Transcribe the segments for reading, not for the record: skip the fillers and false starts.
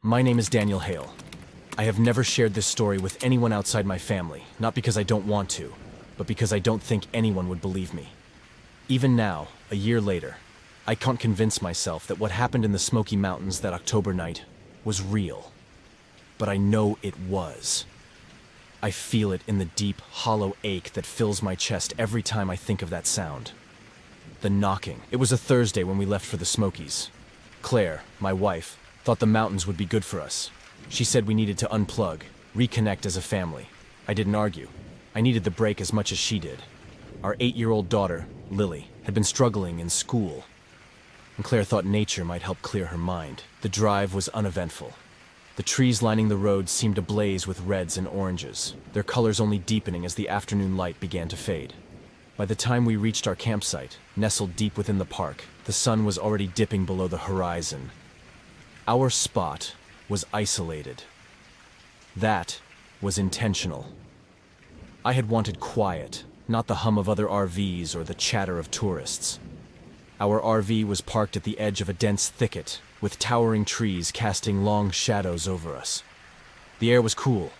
My name is Daniel Hale. I have never shared this story with anyone outside my family, not because I don't want to, but because I don't think anyone would believe me. Even now, a year later, I can't convince myself that what happened in the Smoky Mountains that October night was real. But I know it was. I feel it in the deep, hollow ache that fills my chest every time I think of that sound. The knocking. It was a Thursday when we left for the Smokies. Claire, my wife, thought the mountains would be good for us. She said we needed to unplug, reconnect as a family. I didn't argue. I needed the break as much as she did. Our 8-year-old daughter, Lily, had been struggling in school, and Claire thought nature might help clear her mind. The drive was uneventful. The trees lining the road seemed ablaze with reds and oranges, their colors only deepening as the afternoon light began to fade. By the time we reached our campsite, nestled deep within the park, the sun was already dipping below the horizon. Our spot was isolated. That was intentional. I had wanted quiet, not the hum of other RVs or the chatter of tourists. Our RV was parked at the edge of a dense thicket, with towering trees casting long shadows over us. The air was cool,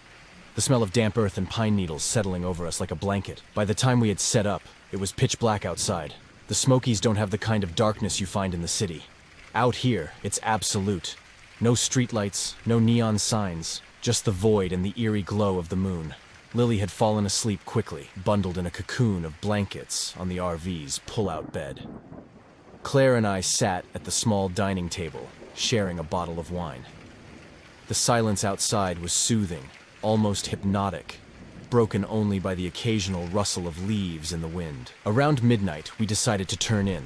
the smell of damp earth and pine needles settling over us like a blanket. By the time we had set up, it was pitch black outside. The Smokies don't have the kind of darkness you find in the city. Out here, it's absolute. No streetlights, no neon signs, just the void and the eerie glow of the moon. Lily had fallen asleep quickly, bundled in a cocoon of blankets on the RV's pull-out bed. Claire and I sat at the small dining table, sharing a bottle of wine. The silence outside was soothing, almost hypnotic, broken only by the occasional rustle of leaves in the wind. Around midnight, we decided to turn in.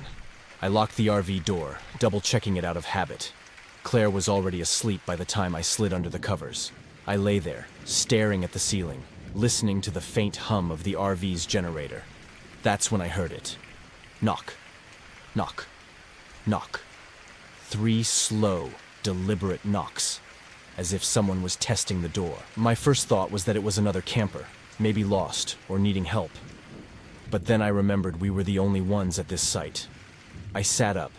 I locked the RV door, double-checking it out of habit. Claire was already asleep by the time I slid under the covers. I lay there, staring at the ceiling, listening to the faint hum of the RV's generator. That's when I heard it. Knock. Knock. Knock. 3 slow, deliberate knocks, as if someone was testing the door. My first thought was that it was another camper, maybe lost or needing help. But then I remembered we were the only ones at this site. I sat up,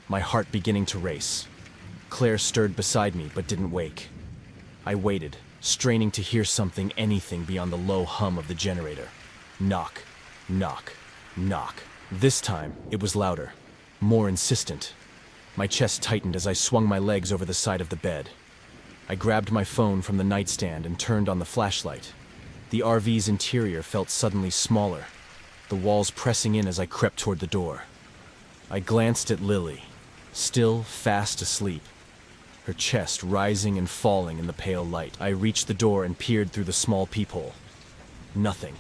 my heart beginning to race. Claire stirred beside me but didn't wake. I waited, straining to hear something, anything beyond the low hum of the generator. Knock, knock, knock. This time, it was louder, more insistent. My chest tightened as I swung my legs over the side of the bed. I grabbed my phone from the nightstand and turned on the flashlight. The RV's interior felt suddenly smaller, the walls pressing in as I crept toward the door. I glanced at Lily, still fast asleep, her chest rising and falling in the pale light. I reached the door and peered through the small peephole. Nothing.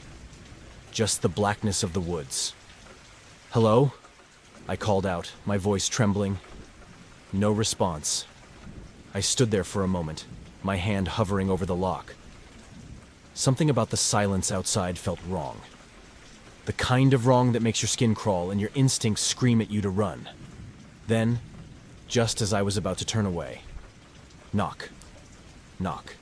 Just the blackness of the woods. "Hello?" I called out, my voice trembling. No response. I stood there for a moment, my hand hovering over the lock. Something about the silence outside felt wrong. The kind of wrong that makes your skin crawl and your instincts scream at you to run. Then, just as I was about to turn away, knock, knock,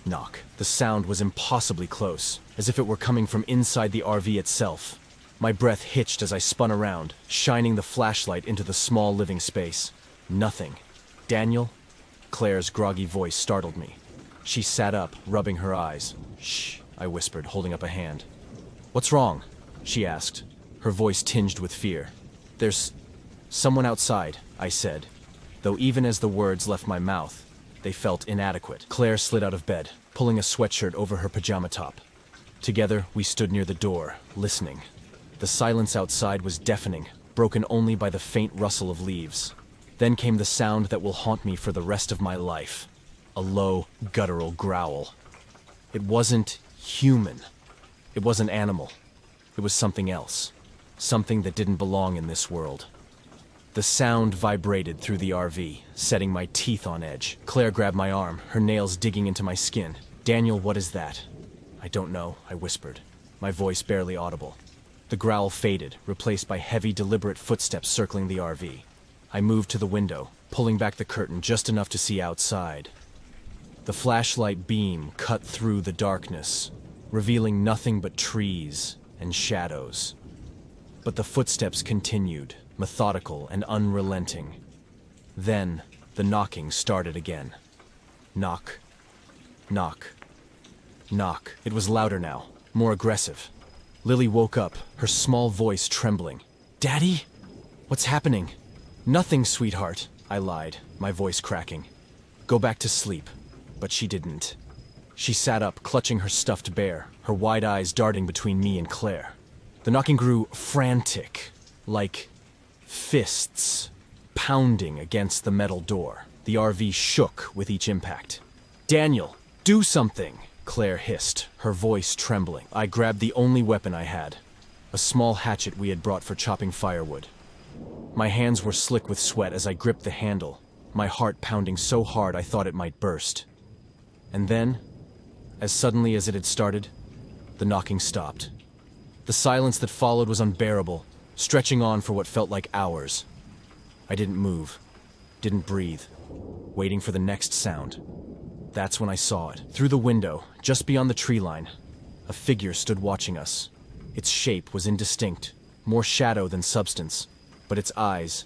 knock. The sound was impossibly close, as if it were coming from inside the RV itself. My breath hitched as I spun around, shining the flashlight into the small living space. Nothing. "Daniel?" Claire's groggy voice startled me. She sat up, rubbing her eyes. "Shh," I whispered, holding up a hand. "What's wrong?" she asked, her voice tinged with fear. "There's someone outside," I said, though even as the words left my mouth, they felt inadequate. Claire slid out of bed, pulling a sweatshirt over her pajama top. Together, we stood near the door, listening. The silence outside was deafening, broken only by the faint rustle of leaves. Then came the sound that will haunt me for the rest of my life. A low, guttural growl. It wasn't human. It wasn't animal. It was something else. Something that didn't belong in this world. The sound vibrated through the RV, setting my teeth on edge. Claire grabbed my arm, her nails digging into my skin. "Daniel, what is that?" "I don't know," I whispered, my voice barely audible. The growl faded, replaced by heavy, deliberate footsteps circling the RV. I moved to the window, pulling back the curtain just enough to see outside. The flashlight beam cut through the darkness, revealing nothing but trees and shadows. But the footsteps continued, methodical and unrelenting. Then, the knocking started again. Knock. Knock. Knock. It was louder now, more aggressive. Lily woke up, her small voice trembling. "Daddy? What's happening?" "Nothing, sweetheart," I lied, my voice cracking. "Go back to sleep." But she didn't. She sat up, clutching her stuffed bear, her wide eyes darting between me and Claire. The knocking grew frantic, like fists pounding against the metal door. The RV shook with each impact. "Daniel, do something!" Claire hissed, her voice trembling. I grabbed the only weapon I had, a small hatchet we had brought for chopping firewood. My hands were slick with sweat as I gripped the handle, my heart pounding so hard I thought it might burst. And then, as suddenly as it had started, the knocking stopped. The silence that followed was unbearable, stretching on for what felt like hours. I didn't move, didn't breathe, waiting for the next sound. That's when I saw it. Through the window, just beyond the tree line, a figure stood watching us. Its shape was indistinct, more shadow than substance, but its eyes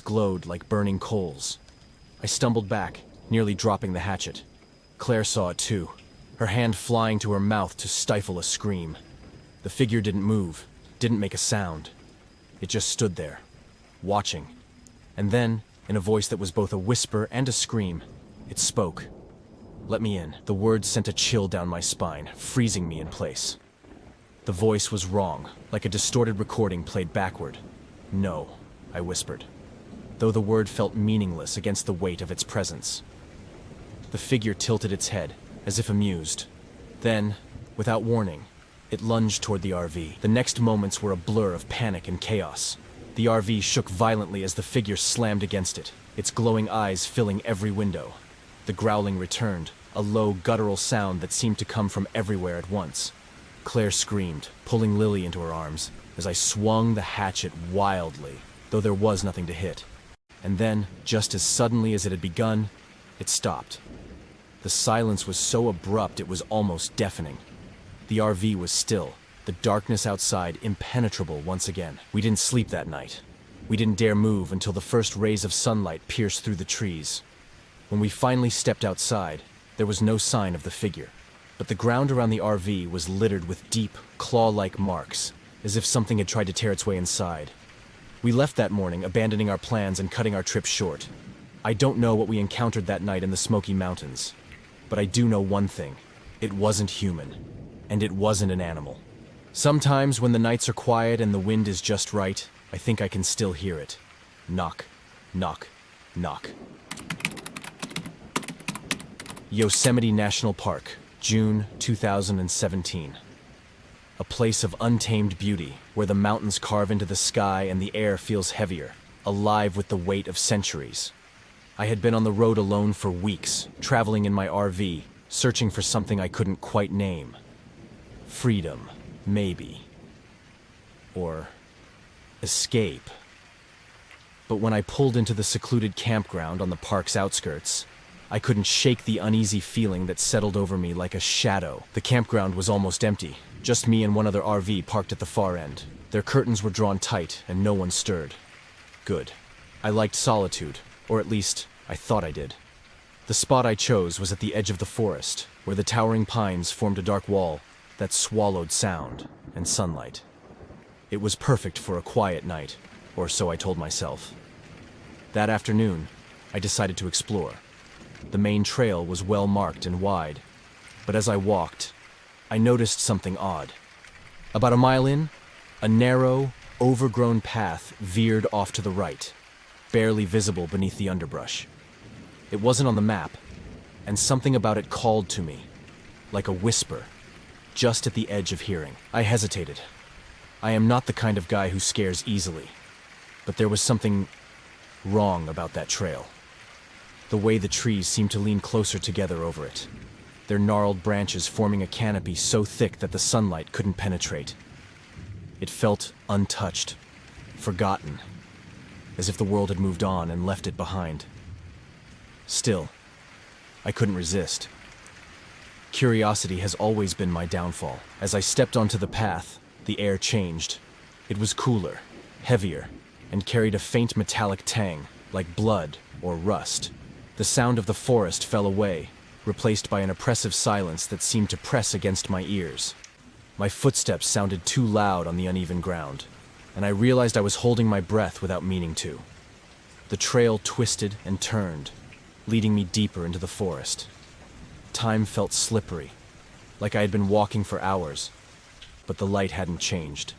glowed like burning coals. I stumbled back, nearly dropping the hatchet. Claire saw it too, her hand flying to her mouth to stifle a scream. The figure didn't move, didn't make a sound. It just stood there, watching. And then, in a voice that was both a whisper and a scream, it spoke. "Let me in." The words sent a chill down my spine, freezing me in place. The voice was wrong, like a distorted recording played backward. "No," I whispered, though the word felt meaningless against the weight of its presence. The figure tilted its head, as if amused. Then, without warning, it lunged toward the RV. The next moments were a blur of panic and chaos. The RV shook violently as the figure slammed against it, its glowing eyes filling every window. The growling returned, a low, guttural sound that seemed to come from everywhere at once. Claire screamed, pulling Lily into her arms, as I swung the hatchet wildly, though there was nothing to hit. And then, just as suddenly as it had begun, it stopped. The silence was so abrupt it was almost deafening. The RV was still, the darkness outside impenetrable once again. We didn't sleep that night. We didn't dare move until the first rays of sunlight pierced through the trees. When we finally stepped outside, there was no sign of the figure, but the ground around the RV was littered with deep, claw-like marks, as if something had tried to tear its way inside. We left that morning, abandoning our plans and cutting our trip short. I don't know what we encountered that night in the Smoky Mountains, but I do know one thing. It wasn't human, and it wasn't an animal. Sometimes when the nights are quiet and the wind is just right, I think I can still hear it. Knock, knock, knock. Yosemite National Park, June 2017. A place of untamed beauty, where the mountains carve into the sky and the air feels heavier, alive with the weight of centuries. I had been on the road alone for weeks, traveling in my RV, searching for something I couldn't quite name. Freedom, maybe. Or escape. But when I pulled into the secluded campground on the park's outskirts, I couldn't shake the uneasy feeling that settled over me like a shadow. The campground was almost empty, just me and one other RV parked at the far end. Their curtains were drawn tight and no one stirred. Good. I liked solitude, or at least, I thought I did. The spot I chose was at the edge of the forest, where the towering pines formed a dark wall that swallowed sound and sunlight. It was perfect for a quiet night, or so I told myself. That afternoon, I decided to explore. The main trail was well marked and wide, but as I walked, I noticed something odd. About a mile in, a narrow, overgrown path veered off to the right, barely visible beneath the underbrush. It wasn't on the map, and something about it called to me, like a whisper, just at the edge of hearing. I hesitated. I am not the kind of guy who scares easily, but there was something wrong about that trail. The way the trees seemed to lean closer together over it, their gnarled branches forming a canopy so thick that the sunlight couldn't penetrate. It felt untouched, forgotten, as if the world had moved on and left it behind. Still, I couldn't resist. Curiosity has always been my downfall. As I stepped onto the path, the air changed. It was cooler, heavier, and carried a faint metallic tang, like blood or rust. The sound of the forest fell away, replaced by an oppressive silence that seemed to press against my ears. My footsteps sounded too loud on the uneven ground, and I realized I was holding my breath without meaning to. The trail twisted and turned, leading me deeper into the forest. Time felt slippery, like I had been walking for hours, but the light hadn't changed.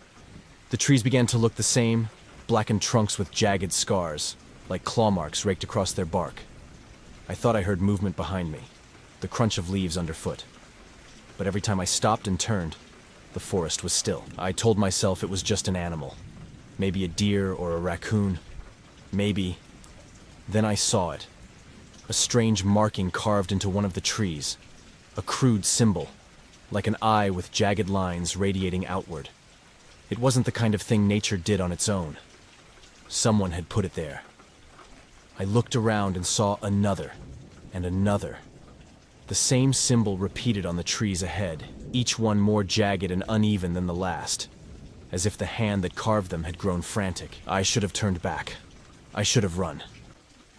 The trees began to look the same, blackened trunks with jagged scars, like claw marks raked across their bark. I thought I heard movement behind me, the crunch of leaves underfoot. But every time I stopped and turned, the forest was still. I told myself it was just an animal. Maybe a deer or a raccoon. Maybe. Then I saw it. A strange marking carved into one of the trees. A crude symbol, like an eye with jagged lines radiating outward. It wasn't the kind of thing nature did on its own. Someone had put it there. I looked around and saw another, and another. The same symbol repeated on the trees ahead, each one more jagged and uneven than the last, as if the hand that carved them had grown frantic. I should have turned back. I should have run.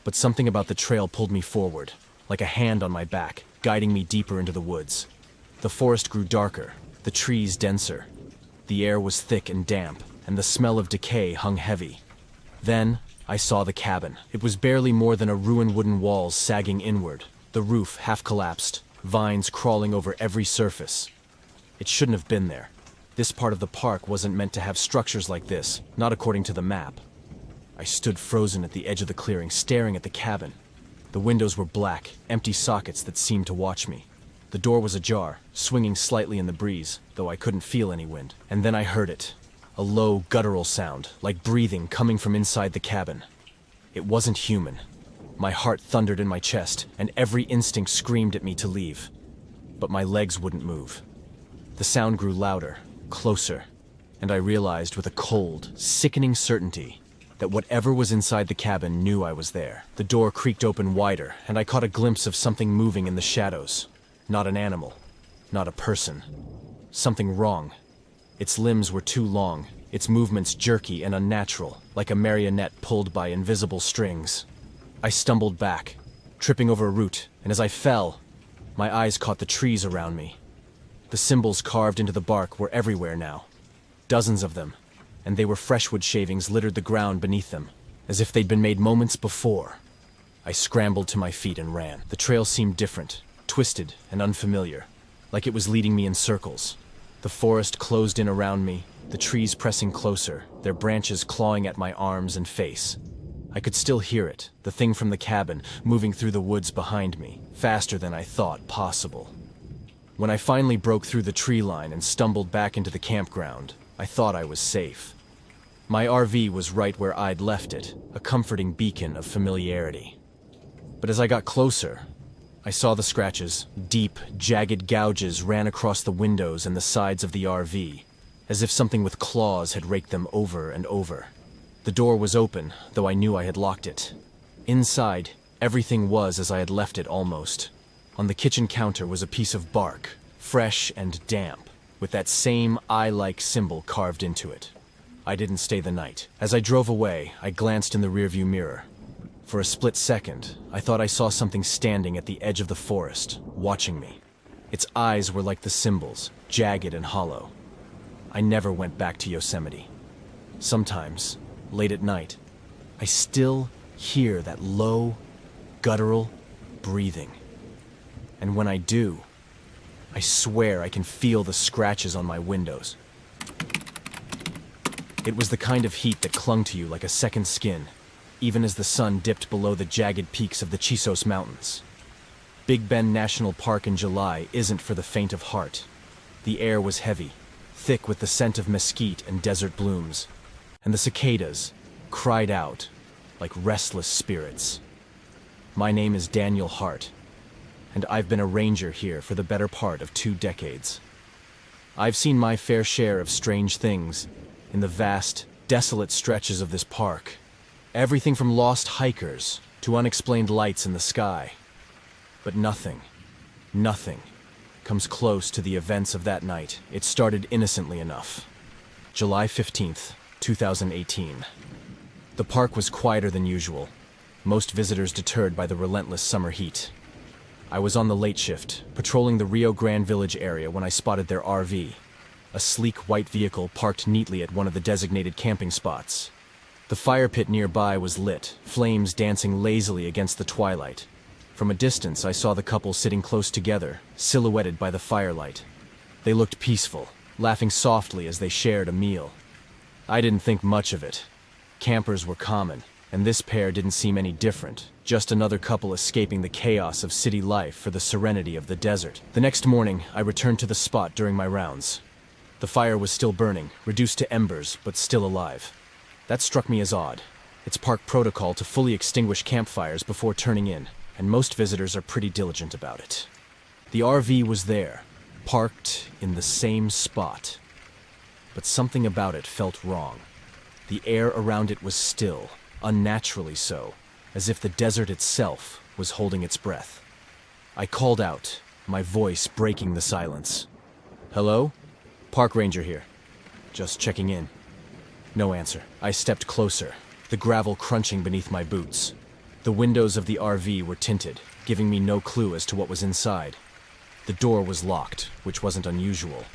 But something about the trail pulled me forward, like a hand on my back, guiding me deeper into the woods. The forest grew darker, the trees denser. The air was thick and damp, and the smell of decay hung heavy. Then, I saw the cabin. It was barely more than a ruined wooden walls sagging inward, the roof half collapsed, vines crawling over every surface. It shouldn't have been there. This part of the park wasn't meant to have structures like this, not according to the map. I stood frozen at the edge of the clearing, staring at the cabin. The windows were black, empty sockets that seemed to watch me. The door was ajar, swinging slightly in the breeze, though I couldn't feel any wind. And then I heard it. A low, guttural sound, like breathing coming from inside the cabin. It wasn't human. My heart thundered in my chest, and every instinct screamed at me to leave. But my legs wouldn't move. The sound grew louder, closer, and I realized with a cold, sickening certainty that whatever was inside the cabin knew I was there. The door creaked open wider, and I caught a glimpse of something moving in the shadows. Not an animal, not a person. Something wrong. Its limbs were too long, its movements jerky and unnatural, like a marionette pulled by invisible strings. I stumbled back, tripping over a root, and as I fell, my eyes caught the trees around me. The symbols carved into the bark were everywhere now. Dozens of them, and they were freshwood shavings littered the ground beneath them, as if they'd been made moments before. I scrambled to my feet and ran. The trail seemed different, twisted and unfamiliar, like it was leading me in circles. The forest closed in around me, the trees pressing closer, their branches clawing at my arms and face. I could still hear it, the thing from the cabin, moving through the woods behind me, faster than I thought possible. When I finally broke through the tree line and stumbled back into the campground, I thought I was safe. My RV was right where I'd left it, a comforting beacon of familiarity. But as I got closer, I saw the scratches. Deep, jagged gouges ran across the windows and the sides of the RV, as if something with claws had raked them over and over. The door was open, though I knew I had locked it. Inside, everything was as I had left it almost. On the kitchen counter was a piece of bark, fresh and damp, with that same eye-like symbol carved into it. I didn't stay the night. As I drove away, I glanced in the rearview mirror. For a split second, I thought I saw something standing at the edge of the forest, watching me. Its eyes were like the symbols, jagged and hollow. I never went back to Yosemite. Sometimes, late at night, I still hear that low, guttural breathing. And when I do, I swear I can feel the scratches on my windows. It was the kind of heat that clung to you like a second skin, even as the sun dipped below the jagged peaks of the Chisos Mountains. Big Bend National Park in July isn't for the faint of heart. The air was heavy, thick with the scent of mesquite and desert blooms, and the cicadas cried out like restless spirits. My name is Daniel Hart, and I've been a ranger here for the better part of 2 decades. I've seen my fair share of strange things in the vast, desolate stretches of this park. Everything from lost hikers to unexplained lights in the sky. But nothing comes close to the events of that night. It started innocently enough. July 15th, 2018. The park was quieter than usual. most visitors deterred by the relentless summer heat. I was on the late shift, patrolling the Rio Grande Village area when I spotted their RV, a sleek white vehicle parked neatly at one of the designated camping spots. The fire pit nearby was lit, flames dancing lazily against the twilight. From a distance, I saw the couple sitting close together, silhouetted by the firelight. They looked peaceful, laughing softly as they shared a meal. I didn't think much of it. Campers were common, and this pair didn't seem any different, just another couple escaping the chaos of city life for the serenity of the desert. The next morning, I returned to the spot during my rounds. The fire was still burning, reduced to embers, but still alive. That struck me as odd. It's park protocol to fully extinguish campfires before turning in, and most visitors are pretty diligent about it. The RV was there, parked in the same spot. But something about it felt wrong. The air around it was still, unnaturally so, as if the desert itself was holding its breath. I called out, my voice breaking the silence. "Hello? Park ranger here. Just checking in." No answer. I stepped closer, the gravel crunching beneath my boots. The windows of the RV were tinted, giving me no clue as to what was inside. The door was locked, which wasn't unusual.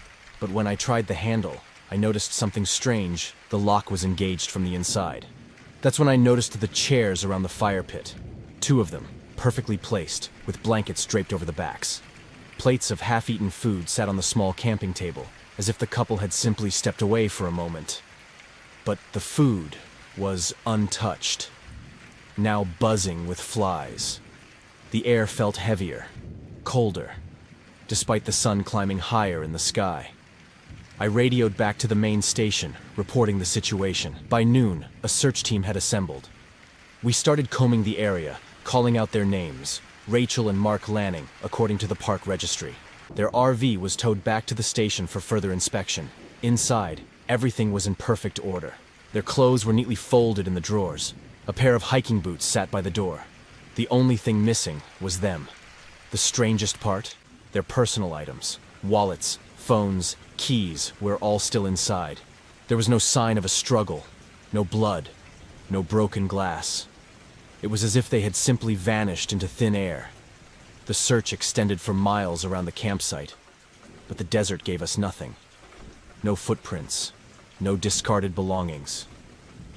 But when I tried the handle, I noticed something strange. The lock was engaged from the inside. That's when I noticed the chairs around the fire pit. 2 of them, perfectly placed, with blankets draped over the backs. Plates of half-eaten food sat on the small camping table, as if the couple had simply stepped away for a moment. But the food was untouched, now buzzing with flies. The air felt heavier, colder, despite the sun climbing higher in the sky. I radioed back to the main station, reporting the situation. By noon, a search team had assembled. We started combing the area, calling out their names, Rachel and Mark Lanning, according to the park registry. Their RV was towed back to the station for further inspection. Inside, everything was in perfect order. Their clothes were neatly folded in the drawers. A pair of hiking boots sat by the door. The only thing missing was them. The strangest part? Their personal items, wallets, phones, keys were all still inside. There was no sign of a struggle, no blood, no broken glass. It was as if they had simply vanished into thin air. The search extended for miles around the campsite, but the desert gave us nothing. No footprints, no discarded belongings.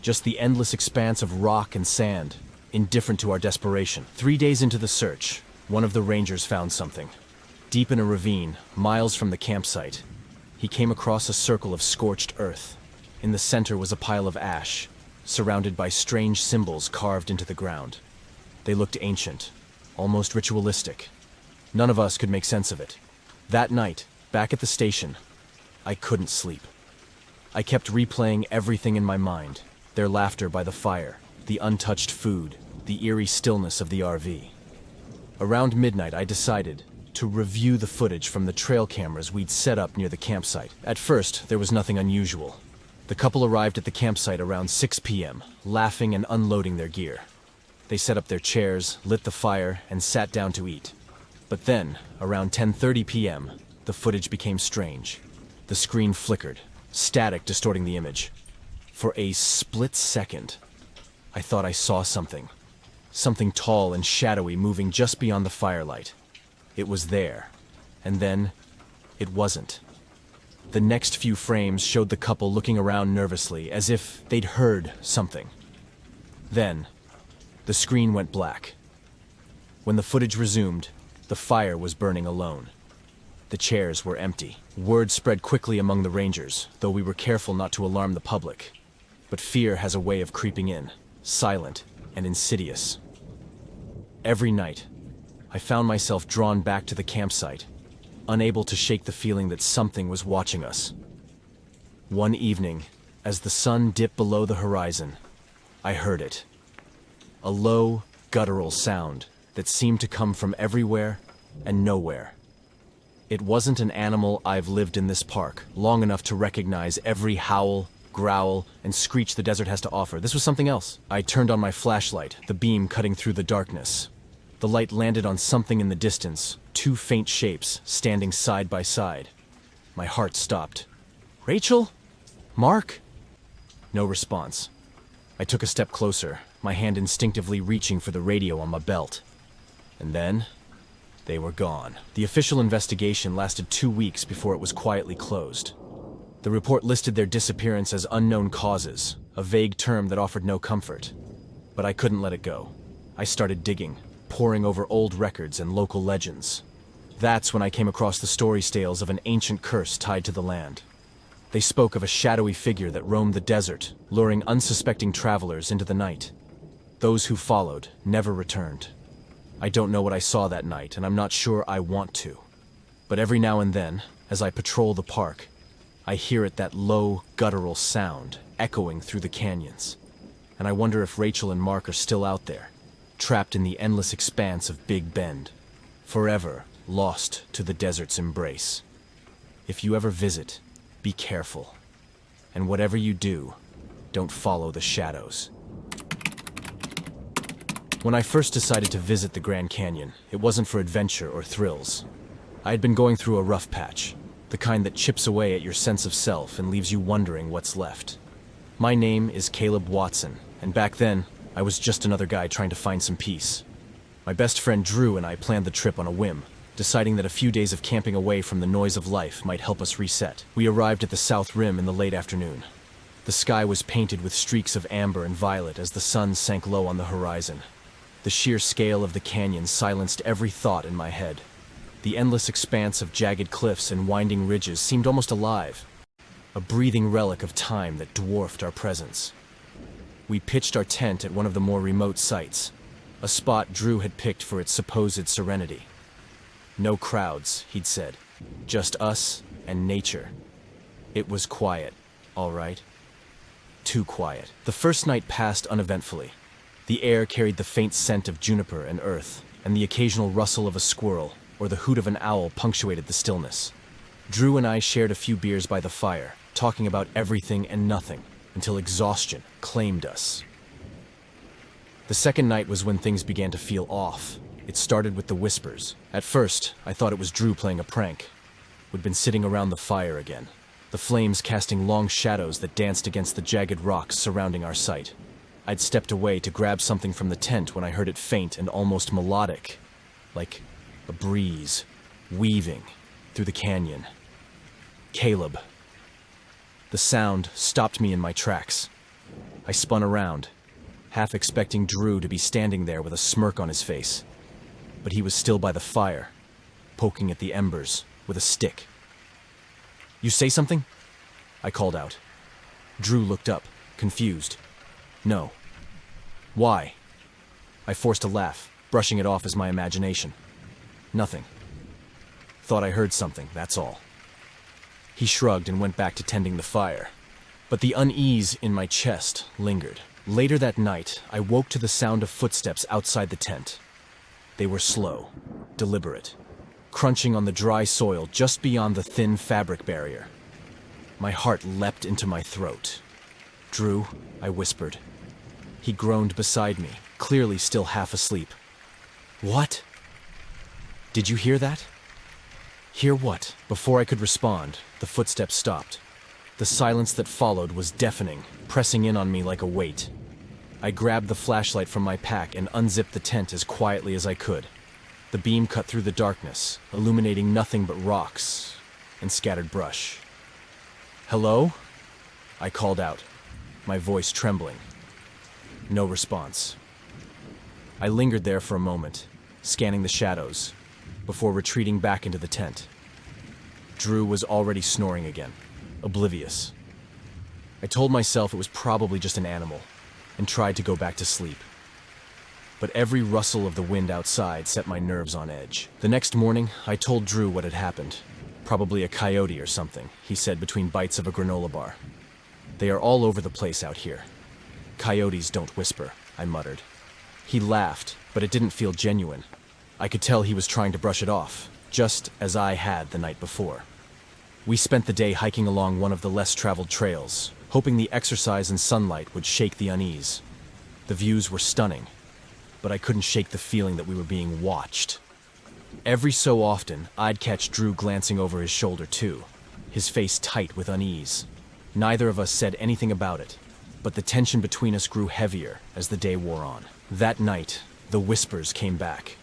Just the endless expanse of rock and sand, indifferent to our desperation. 3 days into the search, one of the rangers found something. Deep in a ravine, miles from the campsite, he came across a circle of scorched earth. In the center was a pile of ash, surrounded by strange symbols carved into the ground. They looked ancient, almost ritualistic. None of us could make sense of it. That night, back at the station, I couldn't sleep. I kept replaying everything in my mind. Their laughter by the fire, the untouched food, the eerie stillness of the RV. Around midnight, I decided to review the footage from the trail cameras we'd set up near the campsite. At first, there was nothing unusual. The couple arrived at the campsite around 6 p.m., laughing and unloading their gear. They set up their chairs, lit the fire, and sat down to eat. But then, around 10:30 p.m., the footage became strange. The screen flickered, static distorting the image. For a split second, I thought I saw something. Something tall and shadowy moving just beyond the firelight. It was there, and then it wasn't. The next few frames showed the couple looking around nervously, as if they'd heard something. Then, the screen went black. When the footage resumed, the fire was burning alone. The chairs were empty. Word spread quickly among the rangers, though we were careful not to alarm the public. But fear has a way of creeping in, silent and insidious. Every night, I found myself drawn back to the campsite, unable to shake the feeling that something was watching us. One evening, as the sun dipped below the horizon, I heard it. A low, guttural sound that seemed to come from everywhere and nowhere. It wasn't an animal I've lived in this park long enough to recognize every howl, growl, and screech the desert has to offer. This was something else. I turned on my flashlight, the beam cutting through the darkness. The light landed on something in the distance, 2 faint shapes standing side by side. My heart stopped. "Rachel? Mark?" No response. I took a step closer, my hand instinctively reaching for the radio on my belt. And then, they were gone. The official investigation lasted 2 weeks before it was quietly closed. The report listed their disappearance as unknown causes, a vague term that offered no comfort. But I couldn't let it go. I started digging, poring over old records and local legends. That's when I came across the story tales of an ancient curse tied to the land. They spoke of a shadowy figure that roamed the desert, luring unsuspecting travelers into the night. Those who followed never returned. I don't know what I saw that night, and I'm not sure I want to. But every now and then, as I patrol the park, I hear that low, guttural sound echoing through the canyons. And I wonder if Rachel and Mark are still out there, trapped in the endless expanse of Big Bend, forever lost to the desert's embrace. If you ever visit, be careful. And whatever you do, don't follow the shadows. When I first decided to visit the Grand Canyon, it wasn't for adventure or thrills. I had been going through a rough patch, the kind that chips away at your sense of self and leaves you wondering what's left. My name is Caleb Watson, and back then, I was just another guy trying to find some peace. My best friend Drew and I planned the trip on a whim, deciding that a few days of camping away from the noise of life might help us reset. We arrived at the South Rim in the late afternoon. The sky was painted with streaks of amber and violet as the sun sank low on the horizon. The sheer scale of the canyon silenced every thought in my head. The endless expanse of jagged cliffs and winding ridges seemed almost alive, a breathing relic of time that dwarfed our presence. We pitched our tent at one of the more remote sites, a spot Drew had picked for its supposed serenity. No crowds, he'd said, just us and nature. It was quiet, all right. Too quiet. The first night passed uneventfully. The air carried the faint scent of juniper and earth, and the occasional rustle of a squirrel or the hoot of an owl punctuated the stillness. Drew and I shared a few beers by the fire, talking about everything and nothing, until exhaustion claimed us. The second night was when things began to feel off. It started with the whispers. At first, I thought it was Drew playing a prank. We'd been sitting around the fire again, the flames casting long shadows that danced against the jagged rocks surrounding our site. I'd stepped away to grab something from the tent when I heard it faint and almost melodic, like a breeze weaving through the canyon. Caleb. The sound stopped me in my tracks. I spun around, half expecting Drew to be standing there with a smirk on his face. But he was still by the fire, poking at the embers with a stick. "You say something?" I called out. Drew looked up, confused. "No." "Why?" I forced a laugh, brushing it off as my imagination. "Nothing. Thought I heard something, that's all." He shrugged and went back to tending the fire. But the unease in my chest lingered. Later that night, I woke to the sound of footsteps outside the tent. They were slow, deliberate, crunching on the dry soil just beyond the thin fabric barrier. My heart leapt into my throat. "Drew," I whispered. He groaned beside me, clearly still half asleep. "What? Did you hear that?" "Hear what?" Before I could respond, the footsteps stopped. The silence that followed was deafening, pressing in on me like a weight. I grabbed the flashlight from my pack and unzipped the tent as quietly as I could. The beam cut through the darkness, illuminating nothing but rocks and scattered brush. "Hello?" I called out, my voice trembling. No response. I lingered there for a moment, scanning the shadows, before retreating back into the tent. Drew was already snoring again, oblivious. I told myself it was probably just an animal, and tried to go back to sleep. But every rustle of the wind outside set my nerves on edge. The next morning, I told Drew what had happened. "Probably a coyote or something," he said between bites of a granola bar. "They are all over the place out here." "Coyotes don't whisper," I muttered. He laughed, but it didn't feel genuine. I could tell he was trying to brush it off, just as I had the night before. We spent the day hiking along one of the less traveled trails, hoping the exercise and sunlight would shake the unease. The views were stunning, but I couldn't shake the feeling that we were being watched. Every so often, I'd catch Drew glancing over his shoulder too, his face tight with unease. Neither of us said anything about it, but the tension between us grew heavier as the day wore on. That night, the whispers came back.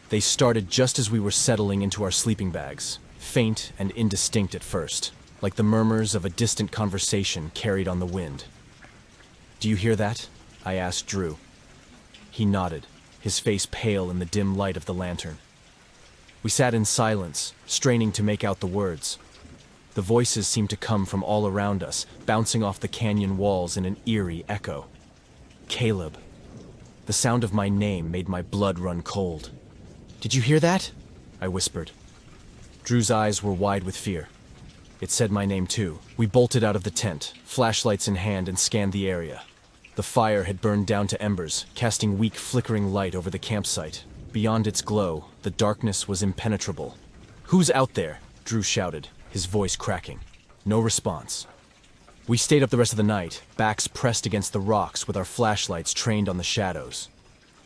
They started just as we were settling into our sleeping bags, faint and indistinct at first, like the murmurs of a distant conversation carried on the wind. "Do you hear that?" I asked Drew. He nodded, his face pale in the dim light of the lantern. We sat in silence, straining to make out the words. The voices seemed to come from all around us, bouncing off the canyon walls in an eerie echo. "Caleb." The sound of my name made my blood run cold. "Did you hear that?" I whispered. Drew's eyes were wide with fear. It said my name too. We bolted out of the tent, flashlights in hand, and scanned the area. The fire had burned down to embers, casting weak flickering light over the campsite. Beyond its glow, the darkness was impenetrable. "Who's out there?" Drew shouted, his voice cracking. No response. We stayed up the rest of the night, backs pressed against the rocks with our flashlights trained on the shadows.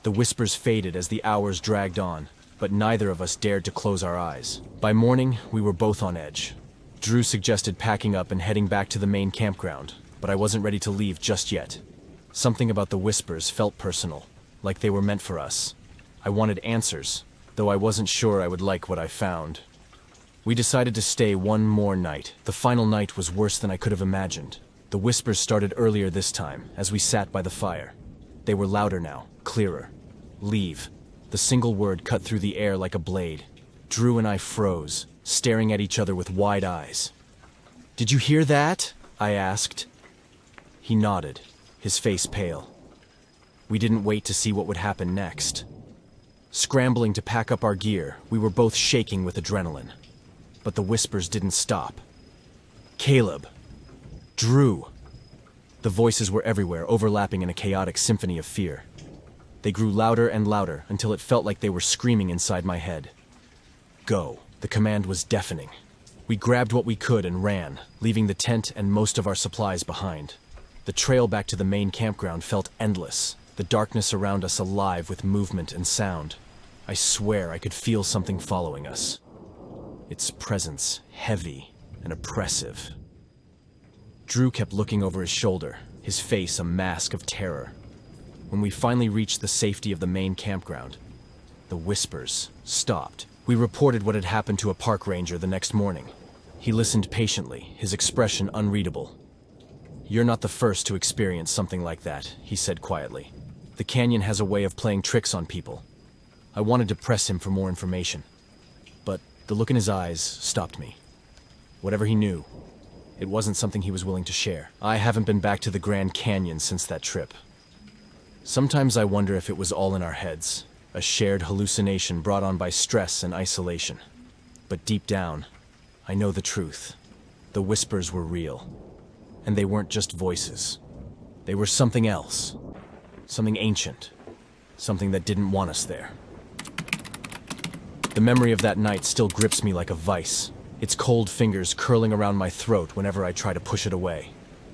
The whispers faded as the hours dragged on, but neither of us dared to close our eyes. By morning, we were both on edge. Drew suggested packing up and heading back to the main campground, but I wasn't ready to leave just yet. Something about the whispers felt personal, like they were meant for us. I wanted answers, though I wasn't sure I would like what I found. We decided to stay one more night. The final night was worse than I could have imagined. The whispers started earlier this time, as we sat by the fire. They were louder now, clearer. "Leave." The single word cut through the air like a blade. Drew and I froze, staring at each other with wide eyes. "Did you hear that?" I asked. He nodded, his face pale. We didn't wait to see what would happen next. Scrambling to pack up our gear, we were both shaking with adrenaline. But the whispers didn't stop. "Caleb." "Drew." The voices were everywhere, overlapping in a chaotic symphony of fear. They grew louder and louder until it felt like they were screaming inside my head. "Go." The command was deafening. We grabbed what we could and ran, leaving the tent and most of our supplies behind. The trail back to the main campground felt endless, the darkness around us alive with movement and sound. I swear I could feel something following us. Its presence heavy and oppressive. Drew kept looking over his shoulder, his face a mask of terror. When we finally reached the safety of the main campground, the whispers stopped. We reported what had happened to a park ranger the next morning. He listened patiently, his expression unreadable. "You're not the first to experience something like that," he said quietly. "The canyon has a way of playing tricks on people." I wanted to press him for more information, but the look in his eyes stopped me. Whatever he knew, it wasn't something he was willing to share. I haven't been back to the Grand Canyon since that trip. Sometimes I wonder if it was all in our heads, a shared hallucination brought on by stress and isolation. But deep down, I know the truth. The whispers were real. And they weren't just voices. They were something else. Something ancient. Something that didn't want us there. The memory of that night still grips me like a vice, its cold fingers curling around my throat whenever I try to push it away.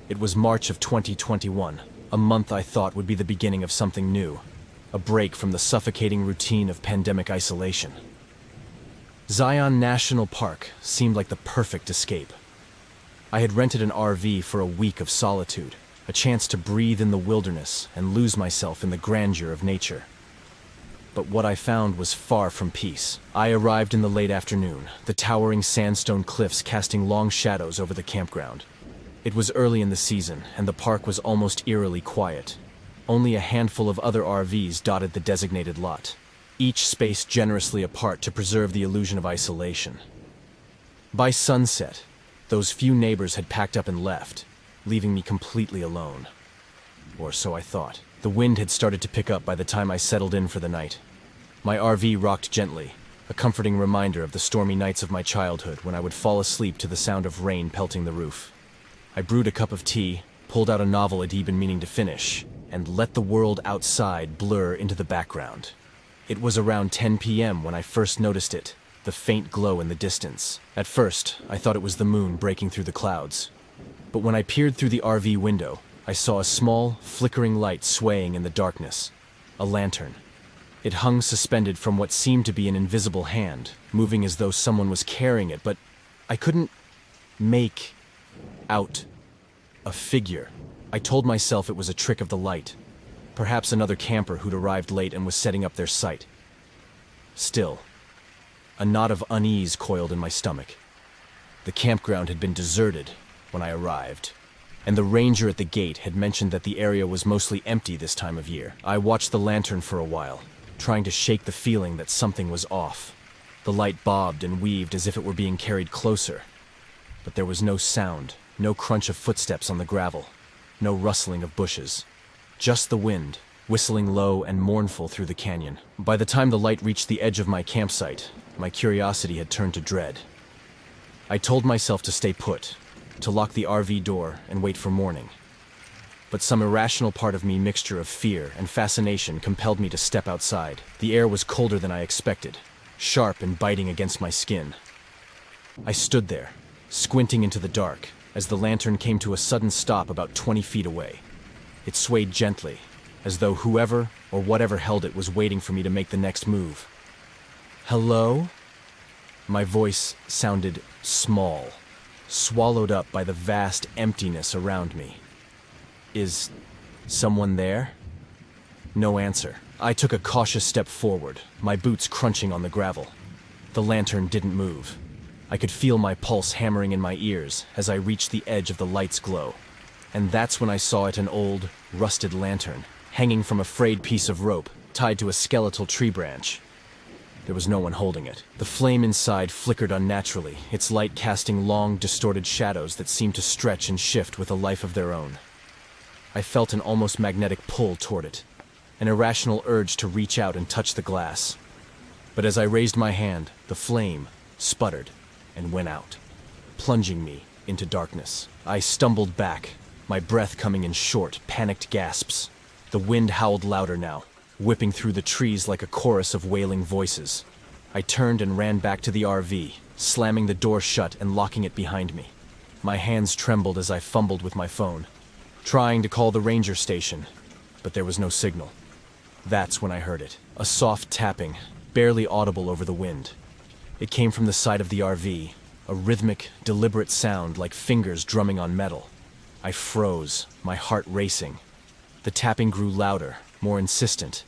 It was March of 2021, a month I thought would be the beginning of something new, a break from the suffocating routine of pandemic isolation. Zion National Park seemed like the perfect escape. I had rented an RV for a week of solitude, a chance to breathe in the wilderness and lose myself in the grandeur of nature. But what I found was far from peace. I arrived in the late afternoon, the towering sandstone cliffs casting long shadows over the campground. It was early in the season, and the park was almost eerily quiet. Only a handful of other RVs dotted the designated lot, each spaced generously apart to preserve the illusion of isolation. By sunset, those few neighbors had packed up and left, leaving me completely alone. Or so I thought. The wind had started to pick up by the time I settled in for the night. My RV rocked gently, a comforting reminder of the stormy nights of my childhood when I would fall asleep to the sound of rain pelting the roof. I brewed a cup of tea, pulled out a novel I'd been meaning to finish, and let the world outside blur into the background. It was around 10 p.m. when I first noticed it, the faint glow in the distance. At first, I thought it was the moon breaking through the clouds. But when I peered through the RV window, I saw a small, flickering light swaying in the darkness. A lantern. It hung suspended from what seemed to be an invisible hand, moving as though someone was carrying it, but I couldn't make out a figure. I told myself it was a trick of the light, perhaps another camper who'd arrived late and was setting up their site. Still, a knot of unease coiled in my stomach. The campground had been deserted when I arrived, and the ranger at the gate had mentioned that the area was mostly empty this time of year. I watched the lantern for a while, trying to shake the feeling that something was off. The light bobbed and weaved as if it were being carried closer, but there was no sound, no crunch of footsteps on the gravel, no rustling of bushes. Just the wind, whistling low and mournful through the canyon. By the time the light reached the edge of my campsite, my curiosity had turned to dread. I told myself to stay put, to lock the RV door and wait for morning. But some irrational part of me, mixture of fear and fascination, compelled me to step outside. The air was colder than I expected, sharp and biting against my skin. I stood there, squinting into the dark, as the lantern came to a sudden stop about 20 feet away. It swayed gently, as though whoever or whatever held it was waiting for me to make the next move. "Hello?" My voice sounded small, swallowed up by the vast emptiness around me. "Is someone there?" No answer. I took a cautious step forward, my boots crunching on the gravel. The lantern didn't move. I could feel my pulse hammering in my ears as I reached the edge of the light's glow. And that's when I saw it, an old, rusted lantern, hanging from a frayed piece of rope, tied to a skeletal tree branch. There was no one holding it. The flame inside flickered unnaturally, its light casting long, distorted shadows that seemed to stretch and shift with a life of their own. I felt an almost magnetic pull toward it, an irrational urge to reach out and touch the glass. But as I raised my hand, the flame sputtered and went out, plunging me into darkness. I stumbled back, my breath coming in short, panicked gasps. The wind howled louder now, whipping through the trees like a chorus of wailing voices. I turned and ran back to the RV, slamming the door shut and locking it behind me. My hands trembled as I fumbled with my phone, trying to call the ranger station, but there was no signal. That's when I heard it, a soft tapping, barely audible over the wind. It came from the side of the RV, a rhythmic, deliberate sound like fingers drumming on metal. I froze, my heart racing. The tapping grew louder, more insistent,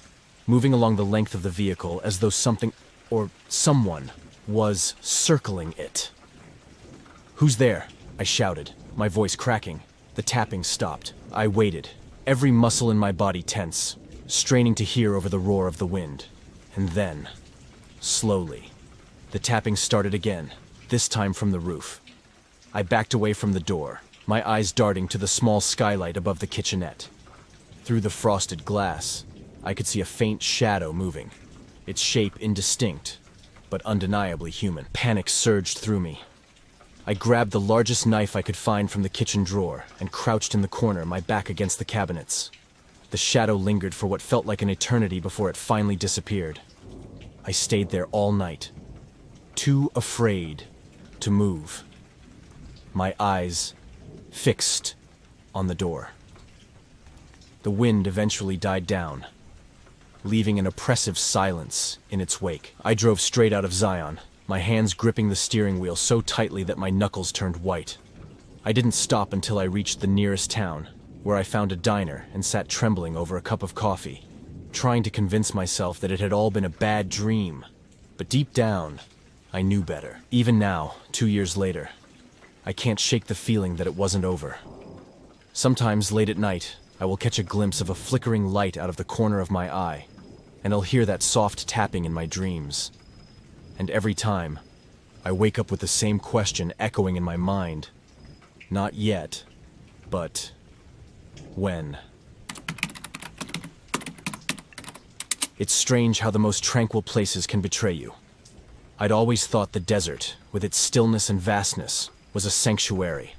moving along the length of the vehicle as though something, or someone, was circling it. "Who's there?" I shouted, my voice cracking. The tapping stopped. I waited, every muscle in my body tense, straining to hear over the roar of the wind. And then, slowly, the tapping started again, this time from the roof. I backed away from the door, my eyes darting to the small skylight above the kitchenette. Through the frosted glass, I could see a faint shadow moving, its shape indistinct, but undeniably human. Panic surged through me. I grabbed the largest knife I could find from the kitchen drawer and crouched in the corner, my back against the cabinets. The shadow lingered for what felt like an eternity before it finally disappeared. I stayed there all night, too afraid to move, my eyes fixed on the door. The wind eventually died down, leaving an oppressive silence in its wake. I drove straight out of Zion, my hands gripping the steering wheel so tightly that my knuckles turned white. I didn't stop until I reached the nearest town, where I found a diner and sat trembling over a cup of coffee, trying to convince myself that it had all been a bad dream. But deep down, I knew better. Even now, 2 years later, I can't shake the feeling that it wasn't over. Sometimes late at night, I will catch a glimpse of a flickering light out of the corner of my eye, and I'll hear that soft tapping in my dreams. And every time, I wake up with the same question echoing in my mind. Not yet, but when? It's strange how the most tranquil places can betray you. I'd always thought the desert, with its stillness and vastness, was a sanctuary.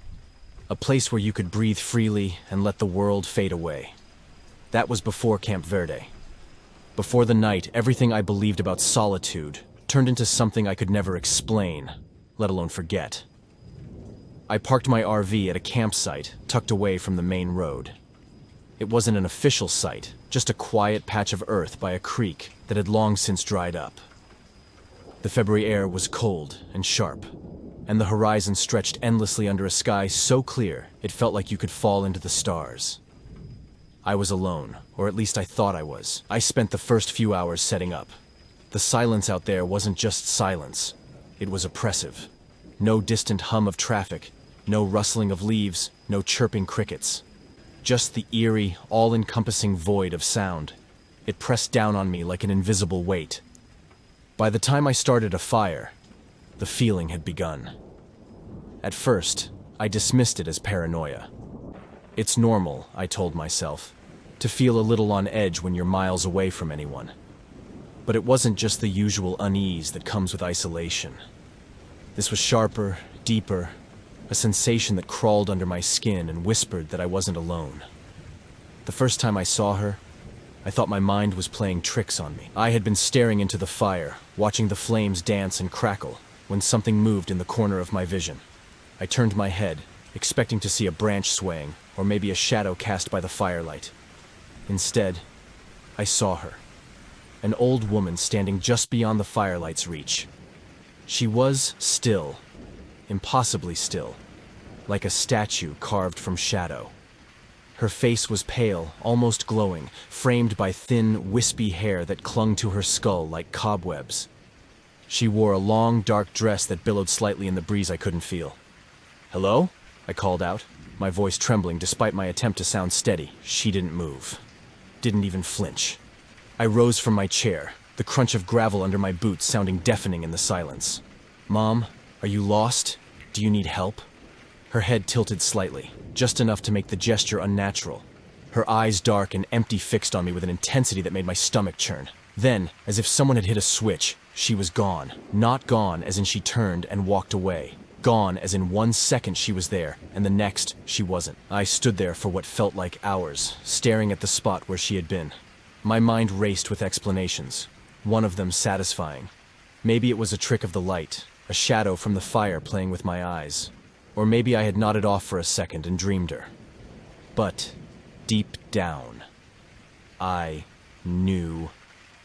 A place where you could breathe freely and let the world fade away. That was before Camp Verde. Before the night, everything I believed about solitude turned into something I could never explain, let alone forget. I parked my RV at a campsite tucked away from the main road. It wasn't an official site, just a quiet patch of earth by a creek that had long since dried up. The February air was cold and sharp, and the horizon stretched endlessly under a sky so clear it felt like you could fall into the stars. I was alone, or at least I thought I was. I spent the first few hours setting up. The silence out there wasn't just silence. It was oppressive. No distant hum of traffic, no rustling of leaves, no chirping crickets. Just the eerie, all-encompassing void of sound. It pressed down on me like an invisible weight. By the time I started a fire, the feeling had begun. At first, I dismissed it as paranoia. It's normal, I told myself, to feel a little on edge when you're miles away from anyone. But it wasn't just the usual unease that comes with isolation. This was sharper, deeper, a sensation that crawled under my skin and whispered that I wasn't alone. The first time I saw her, I thought my mind was playing tricks on me. I had been staring into the fire, watching the flames dance and crackle, when something moved in the corner of my vision. I turned my head, expecting to see a branch swaying, or maybe a shadow cast by the firelight. Instead, I saw her. An old woman standing just beyond the firelight's reach. She was still, impossibly still, like a statue carved from shadow. Her face was pale, almost glowing, framed by thin, wispy hair that clung to her skull like cobwebs. She wore a long, dark dress that billowed slightly in the breeze I couldn't feel. "Hello?" I called out, my voice trembling despite my attempt to sound steady. She didn't move. Didn't even flinch. I rose from my chair, the crunch of gravel under my boots sounding deafening in the silence. "Mom, are you lost? Do you need help?" Her head tilted slightly, just enough to make the gesture unnatural. Her eyes dark and empty fixed on me with an intensity that made my stomach churn. Then, as if someone had hit a switch, she was gone. Not gone as in she turned and walked away. Gone as in 1 second she was there, and the next she wasn't. I stood there for what felt like hours, staring at the spot where she had been. My mind raced with explanations, one of them satisfying. Maybe it was a trick of the light, a shadow from the fire playing with my eyes. Or maybe I had nodded off for a second and dreamed her. But, deep down, I knew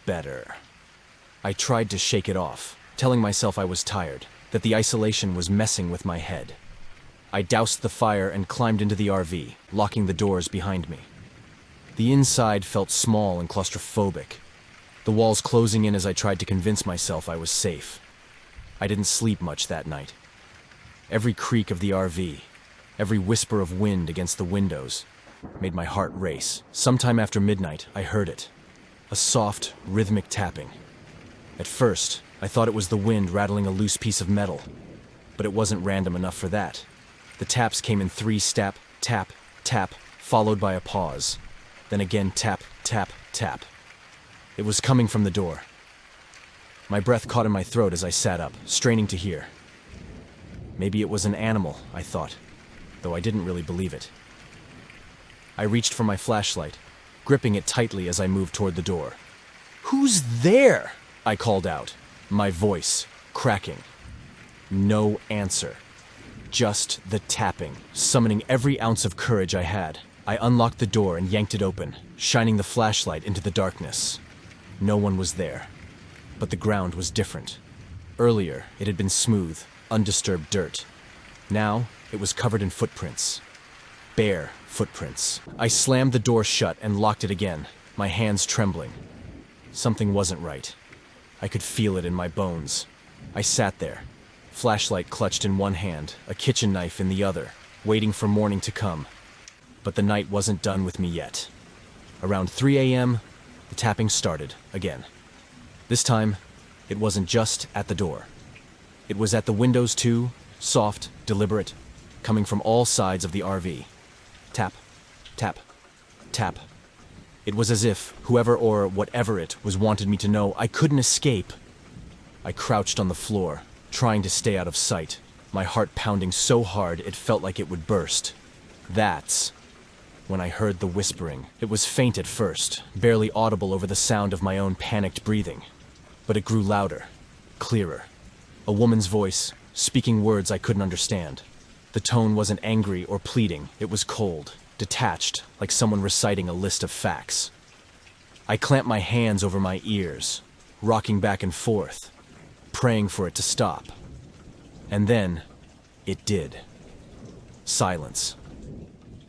better. I tried to shake it off, telling myself I was tired, that the isolation was messing with my head. I doused the fire and climbed into the RV, locking the doors behind me. The inside felt small and claustrophobic, the walls closing in as I tried to convince myself I was safe. I didn't sleep much that night. Every creak of the RV, every whisper of wind against the windows, made my heart race. Sometime after midnight, I heard it. A soft, rhythmic tapping. At first, I thought it was the wind rattling a loose piece of metal, but it wasn't random enough for that. The taps came in 3 step, tap, tap, followed by a pause. Then again tap, tap, tap. It was coming from the door. My breath caught in my throat as I sat up, straining to hear. Maybe it was an animal, I thought, though I didn't really believe it. I reached for my flashlight, gripping it tightly as I moved toward the door. "Who's there?" I called out, my voice cracking. No answer. Just the tapping, summoning every ounce of courage I had. I unlocked the door and yanked it open, shining the flashlight into the darkness. No one was there. But the ground was different. Earlier, it had been smooth, undisturbed dirt. Now, it was covered in footprints. Bare footprints. I slammed the door shut and locked it again, my hands trembling. Something wasn't right. I could feel it in my bones. I sat there, flashlight clutched in one hand, a kitchen knife in the other, waiting for morning to come. But the night wasn't done with me yet. Around 3 a.m., the tapping started again. This time, it wasn't just at the door. It was at the windows too, soft, deliberate, coming from all sides of the RV. Tap, tap, tap. It was as if whoever or whatever it was wanted me to know I couldn't escape. I crouched on the floor, trying to stay out of sight, my heart pounding so hard it felt like it would burst. That's when I heard the whispering. It was faint at first, barely audible over the sound of my own panicked breathing. But it grew louder, clearer. A woman's voice, speaking words I couldn't understand. The tone wasn't angry or pleading, it was cold, detached, like someone reciting a list of facts. I clamped my hands over my ears, rocking back and forth, praying for it to stop. And then, It did. Silence.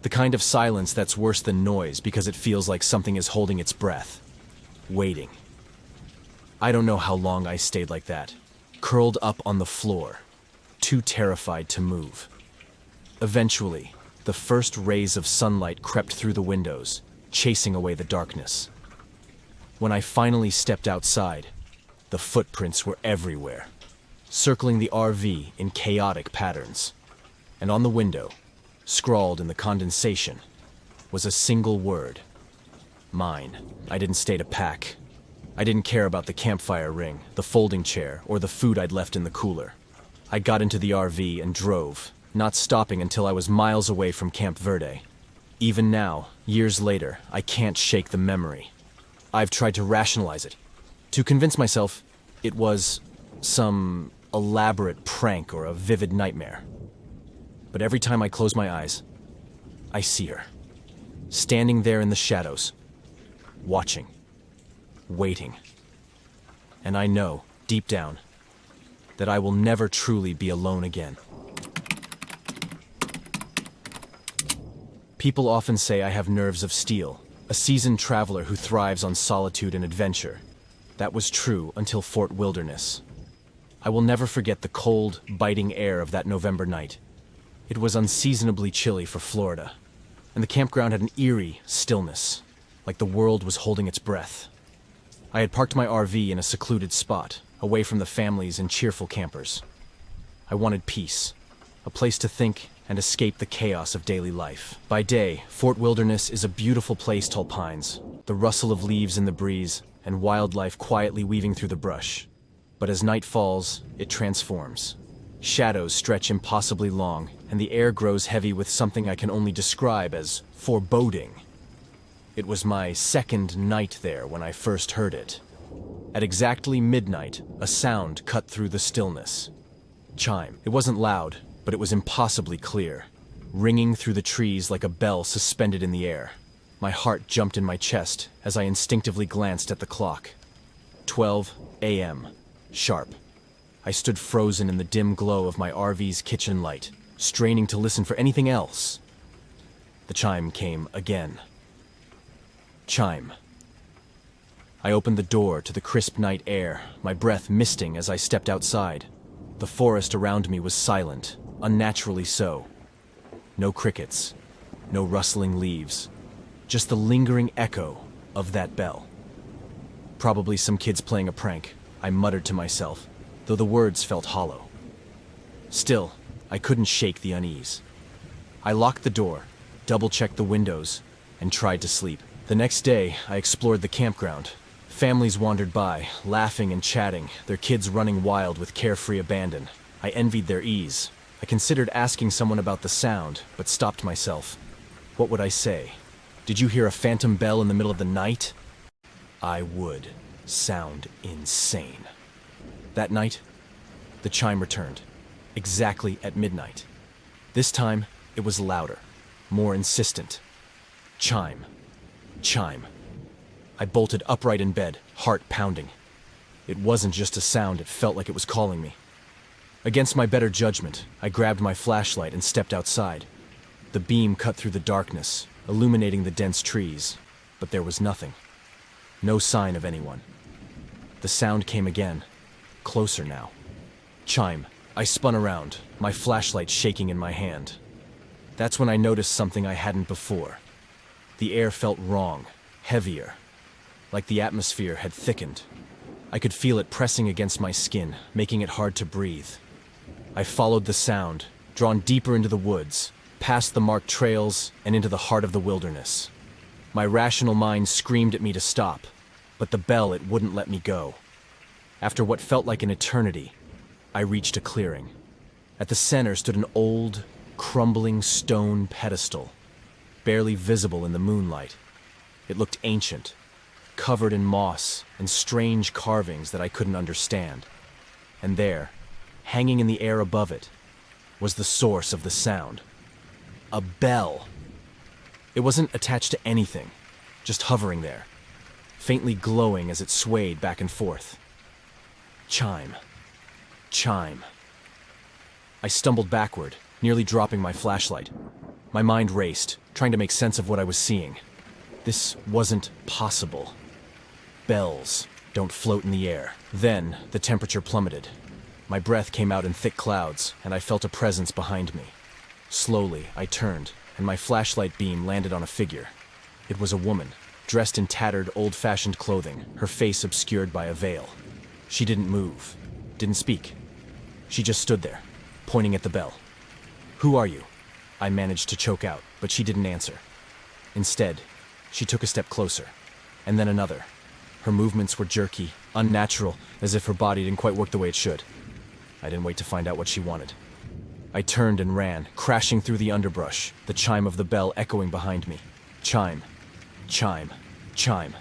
The kind of silence that's worse than noise because it feels like something is holding its breath, waiting. I don't know how long I stayed like that, curled up on the floor, too terrified to move. Eventually, the first rays of sunlight crept through the windows, chasing away the darkness. When I finally stepped outside, the footprints were everywhere, circling the RV in chaotic patterns. And on the window, scrawled in the condensation, was a single word. Mine. I didn't stay to pack. I didn't care about the campfire ring, the folding chair, or the food I'd left in the cooler. I got into the RV and drove, not stopping until I was miles away from Camp Verde. Even now, years later, I can't shake the memory. I've tried to rationalize it, to convince myself it was some elaborate prank or a vivid nightmare. But every time I close my eyes, I see her, standing there in the shadows, watching, waiting. And I know, deep down, that I will never truly be alone again. People often say I have nerves of steel, a seasoned traveler who thrives on solitude and adventure. That was true until Fort Wilderness. I will never forget the cold, biting air of that November night. It was unseasonably chilly for Florida, and the campground had an eerie stillness, like the world was holding its breath. I had parked my RV in a secluded spot, away from the families and cheerful campers. I wanted peace, a place to think and escape the chaos of daily life. By day, Fort Wilderness is a beautiful place, tall pines, the rustle of leaves in the breeze, and wildlife quietly weaving through the brush. But as night falls, it transforms. Shadows stretch impossibly long, and the air grows heavy with something I can only describe as foreboding. It was my second night there when I first heard it. At exactly midnight, a sound cut through the stillness. Chime. It wasn't loud, but it was impossibly clear, ringing through the trees like a bell suspended in the air. My heart jumped in my chest as I instinctively glanced at the clock. 12 a.m. Sharp. I stood frozen in the dim glow of my RV's kitchen light, straining to listen for anything else. The chime came again. Chime. I opened the door to the crisp night air, my breath misting as I stepped outside. The forest around me was silent, unnaturally so. No crickets, no rustling leaves, just the lingering echo of that bell. Probably some kids playing a prank, I muttered to myself, though the words felt hollow. Still, I couldn't shake the unease. I locked the door, double-checked the windows, and tried to sleep. The next day, I explored the campground. Families wandered by, laughing and chatting, their kids running wild with carefree abandon. I envied their ease. I considered asking someone about the sound, but stopped myself. What would I say? Did you hear a phantom bell in the middle of the night? I would sound insane. That night, the chime returned, exactly at midnight. This time, it was louder, more insistent. Chime. Chime. I bolted upright in bed, heart pounding. It wasn't just a sound, it felt like it was calling me. Against my better judgment, I grabbed my flashlight and stepped outside. The beam cut through the darkness, illuminating the dense trees, but there was nothing. No sign of anyone. The sound came again, closer now. Chime. I spun around, my flashlight shaking in my hand. That's when I noticed something I hadn't before. The air felt wrong, heavier, like the atmosphere had thickened. I could feel it pressing against my skin, making it hard to breathe. I followed the sound, drawn deeper into the woods, past the marked trails and into the heart of the wilderness. My rational mind screamed at me to stop, but the bell, it wouldn't let me go. After what felt like an eternity, I reached a clearing. At the center stood an old, crumbling stone pedestal, barely visible in the moonlight. It looked ancient, covered in moss and strange carvings that I couldn't understand. And there, hanging in the air above it, was the source of the sound. A bell. It wasn't attached to anything, just hovering there, faintly glowing as it swayed back and forth. Chime. Chime. I stumbled backward, nearly dropping my flashlight. My mind raced, trying to make sense of what I was seeing. This wasn't possible. Bells don't float in the air. Then, the temperature plummeted. My breath came out in thick clouds, and I felt a presence behind me. Slowly, I turned, and my flashlight beam landed on a figure. It was a woman, dressed in tattered, old-fashioned clothing, her face obscured by a veil. She didn't move, didn't speak. She just stood there, pointing at the bell. "Who are you?" I managed to choke out, but she didn't answer. Instead, she took a step closer, and then another. Her movements were jerky, unnatural, as if her body didn't quite work the way it should. I didn't wait to find out what she wanted. I turned and ran, crashing through the underbrush, the chime of the bell echoing behind me. Chime, chime, chime.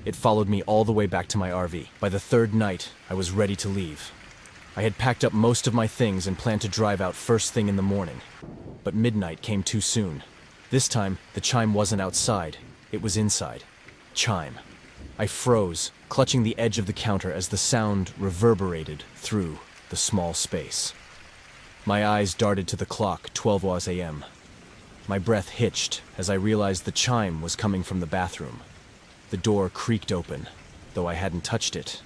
It followed me all the way back to my RV. By the third night, I was ready to leave. I had packed up most of my things and planned to drive out first thing in the morning. But midnight came too soon. This time, the chime wasn't outside, it was inside. Chime. I froze, clutching the edge of the counter as the sound reverberated through the small space. My eyes darted to the clock, 12 a.m. My breath hitched as I realized the chime was coming from the bathroom. The door creaked open, though I hadn't touched it.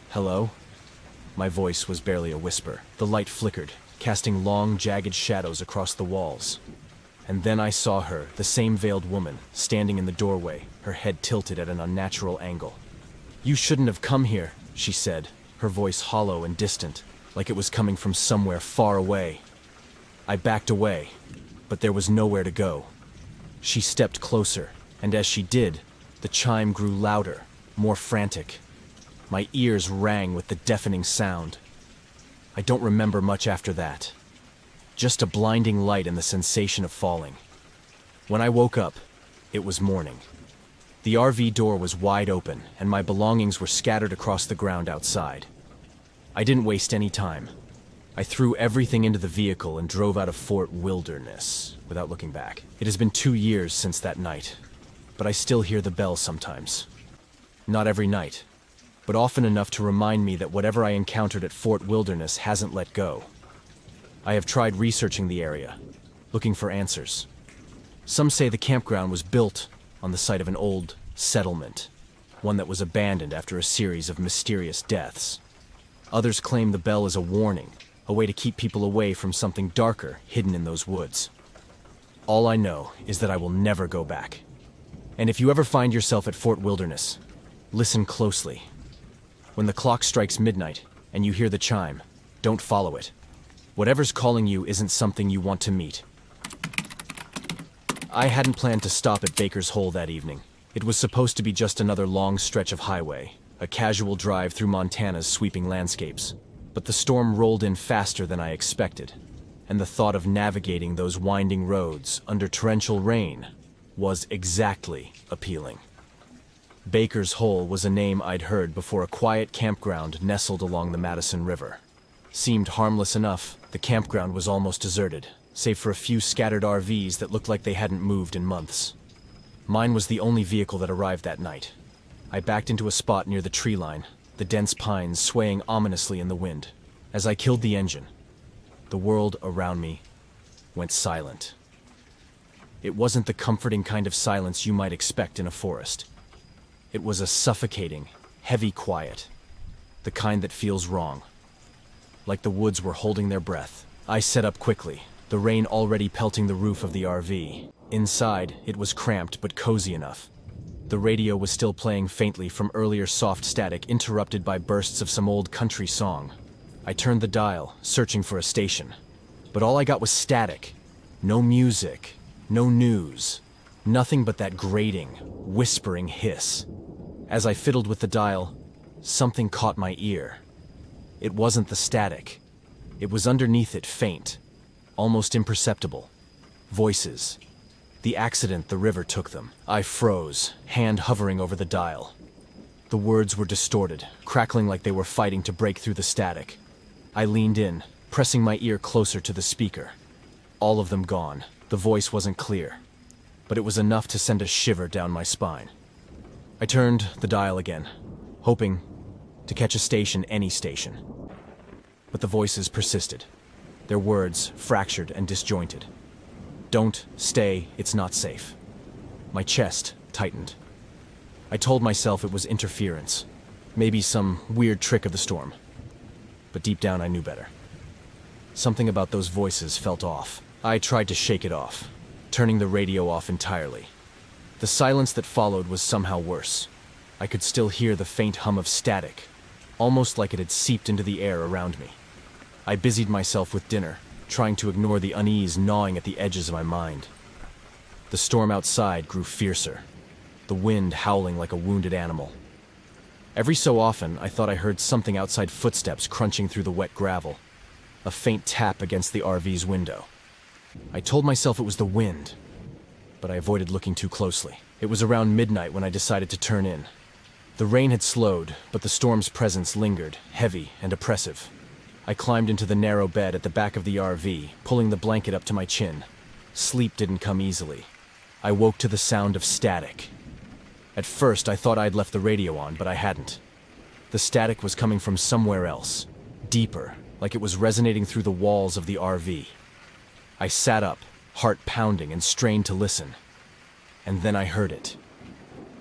"Hello?" My voice was barely a whisper. The light flickered, casting long, jagged shadows across the walls. And then I saw her, the same veiled woman, standing in the doorway, her head tilted at an unnatural angle. "You shouldn't have come here," she said, her voice hollow and distant, like it was coming from somewhere far away. I backed away, but there was nowhere to go. She stepped closer, and as she did, the chime grew louder, more frantic. My ears rang with the deafening sound. I don't remember much after that. Just a blinding light and the sensation of falling. When I woke up, it was morning. The RV door was wide open, and my belongings were scattered across the ground outside. I didn't waste any time. I threw everything into the vehicle and drove out of Fort Wilderness without looking back. It has been 2 years since that night, but I still hear the bell sometimes. Not every night, but often enough to remind me that whatever I encountered at Fort Wilderness hasn't let go. I have tried researching the area, looking for answers. Some say the campground was built on the site of an old settlement, one that was abandoned after a series of mysterious deaths. Others claim the bell is a warning, a way to keep people away from something darker hidden in those woods. All I know is that I will never go back. And if you ever find yourself at Fort Wilderness, listen closely. When the clock strikes midnight and you hear the chime, don't follow it. Whatever's calling you isn't something you want to meet. I hadn't planned to stop at Baker's Hole that evening. It was supposed to be just another long stretch of highway, a casual drive through Montana's sweeping landscapes. But the storm rolled in faster than I expected, and the thought of navigating those winding roads under torrential rain was exactly appealing. Baker's Hole was a name I'd heard before a quiet campground nestled along the Madison River. Seemed harmless enough, the campground was almost deserted, save for a few scattered RVs that looked like they hadn't moved in months. Mine was the only vehicle that arrived that night. I backed into a spot near the tree line, the dense pines swaying ominously in the wind. As I killed the engine, the world around me went silent. It wasn't the comforting kind of silence you might expect in a forest. It was a suffocating, heavy quiet, the kind that feels wrong. Like the woods were holding their breath. I set up quickly, the rain already pelting the roof of the RV. Inside, it was cramped but cozy enough. The radio was still playing faintly from earlier soft static interrupted by bursts of some old country song. I turned the dial, searching for a station. But all I got was static. No music, no news. Nothing but that grating, whispering hiss. As I fiddled with the dial, something caught my ear. It wasn't the static. It was underneath it, faint, almost imperceptible. Voices. The accident the river took them. I froze, hand hovering over the dial. The words were distorted, crackling like they were fighting to break through the static. I leaned in, pressing my ear closer to the speaker. All of them gone. The voice wasn't clear, but it was enough to send a shiver down my spine. I turned the dial again, hoping to catch a station, any station. But the voices persisted. their words fractured and disjointed. Don't stay, it's not safe. My chest tightened. I told myself it was interference, maybe some weird trick of the storm. But deep down I knew better. Something about those voices felt off. I tried to shake it off, turning the radio off entirely. The silence that followed was somehow worse. I could still hear the faint hum of static, almost like it had seeped into the air around me. I busied myself with dinner, trying to ignore the unease gnawing at the edges of my mind. The storm outside grew fiercer, the wind howling like a wounded animal. Every so often, I thought I heard something outside, footsteps crunching through the wet gravel, a faint tap against the RV's window. I told myself it was the wind, but I avoided looking too closely. It was around midnight when I decided to turn in. The rain had slowed, but the storm's presence lingered, heavy and oppressive. I climbed into the narrow bed at the back of the RV, pulling the blanket up to my chin. Sleep didn't come easily. I woke to the sound of static. At first, I thought I'd left the radio on, but I hadn't. The static was coming from somewhere else, deeper, like it was resonating through the walls of the RV. I sat up, heart pounding, and strained to listen. And then I heard it.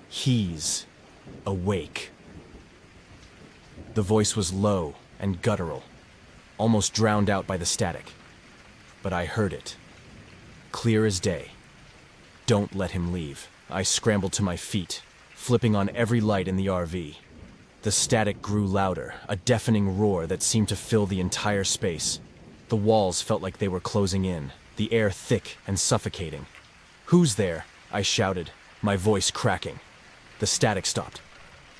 He's awake. The voice was low and guttural, almost drowned out by the static. But I heard it, clear as day. Don't let him leave. I scrambled to my feet, flipping on every light in the RV. The static grew louder, a deafening roar that seemed to fill the entire space. The walls felt like they were closing in, the air thick and suffocating. "Who's there?" I shouted, my voice cracking. The static stopped.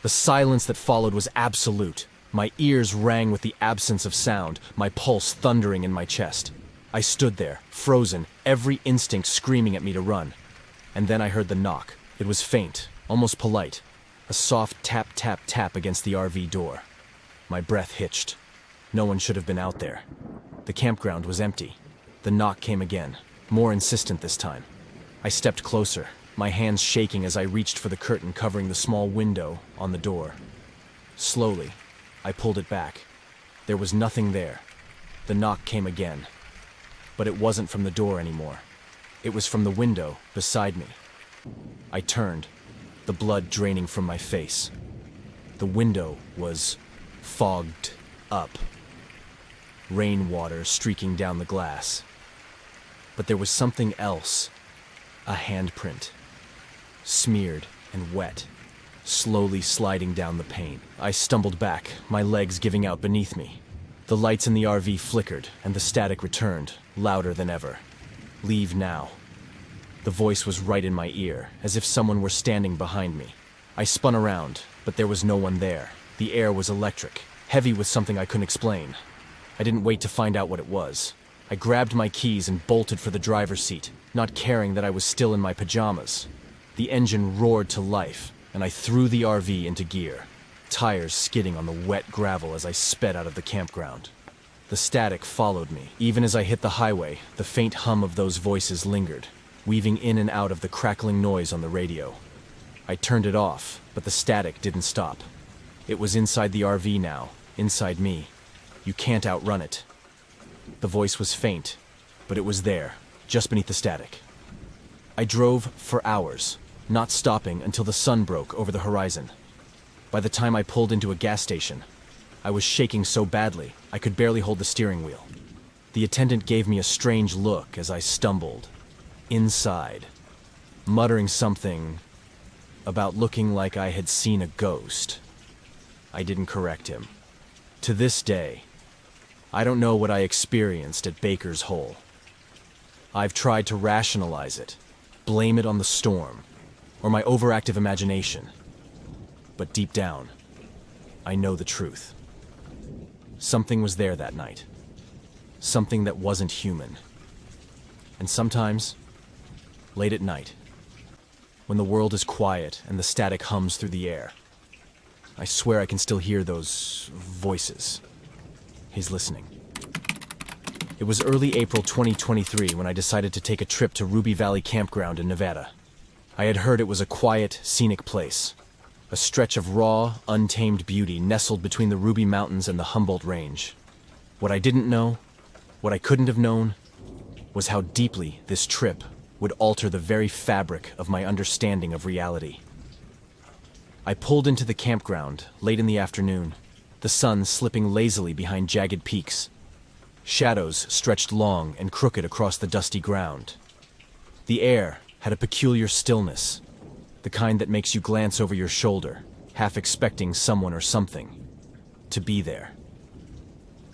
The silence that followed was absolute. My ears rang with the absence of sound, my pulse thundering in my chest. I stood there, frozen, every instinct screaming at me to run. And then I heard the knock. It was faint, almost polite. A soft tap, tap, tap against the RV door. My breath hitched. No one should have been out there. The campground was empty. The knock came again, more insistent this time. I stepped closer, my hands shaking as I reached for the curtain covering the small window on the door. Slowly, I pulled it back. There was nothing there. The knock came again. But it wasn't from the door anymore. It was from the window beside me. I turned, the blood draining from my face. The window was fogged up, rainwater streaking down the glass. But there was something else, a handprint, smeared and wet, slowly sliding down the pane. I stumbled back, my legs giving out beneath me. The lights in the RV flickered, and the static returned, louder than ever. "Leave now." The voice was right in my ear, as if someone were standing behind me. I spun around, but there was no one there. The air was electric, heavy with something I couldn't explain. I didn't wait to find out what it was. I grabbed my keys and bolted for the driver's seat, not caring that I was still in my pajamas. The engine roared to life, and I threw the RV into gear, tires skidding on the wet gravel as I sped out of the campground. The static followed me. Even as I hit the highway, the faint hum of those voices lingered, weaving in and out of the crackling noise on the radio. I turned it off, but the static didn't stop. It was inside the RV now, inside me. You can't outrun it. The voice was faint, but it was there, just beneath the static. I drove for hours, not stopping until the sun broke over the horizon. By the time I pulled into a gas station, I was shaking so badly I could barely hold the steering wheel. The attendant gave me a strange look as I stumbled inside, muttering something about looking like I had seen a ghost. I didn't correct him. To this day, I don't know what I experienced at Baker's Hole. I've tried to rationalize it, blame it on the storm, or my overactive imagination. But deep down, I know the truth. Something was there that night. Something that wasn't human. And sometimes, late at night, when the world is quiet and the static hums through the air, I swear I can still hear those voices. He's listening. It was early April 2023 when I decided to take a trip to Ruby Valley Campground in Nevada. I had heard it was a quiet, scenic place, a stretch of raw, untamed beauty nestled between the Ruby Mountains and the Humboldt Range. What I didn't know What I couldn't have known was how deeply this trip would alter the very fabric of my understanding of reality. I pulled into the campground late in the afternoon, the sun slipping lazily behind jagged peaks. Shadows stretched long and crooked across the dusty ground. The air had a peculiar stillness, the kind that makes you glance over your shoulder, half expecting someone or something to be there.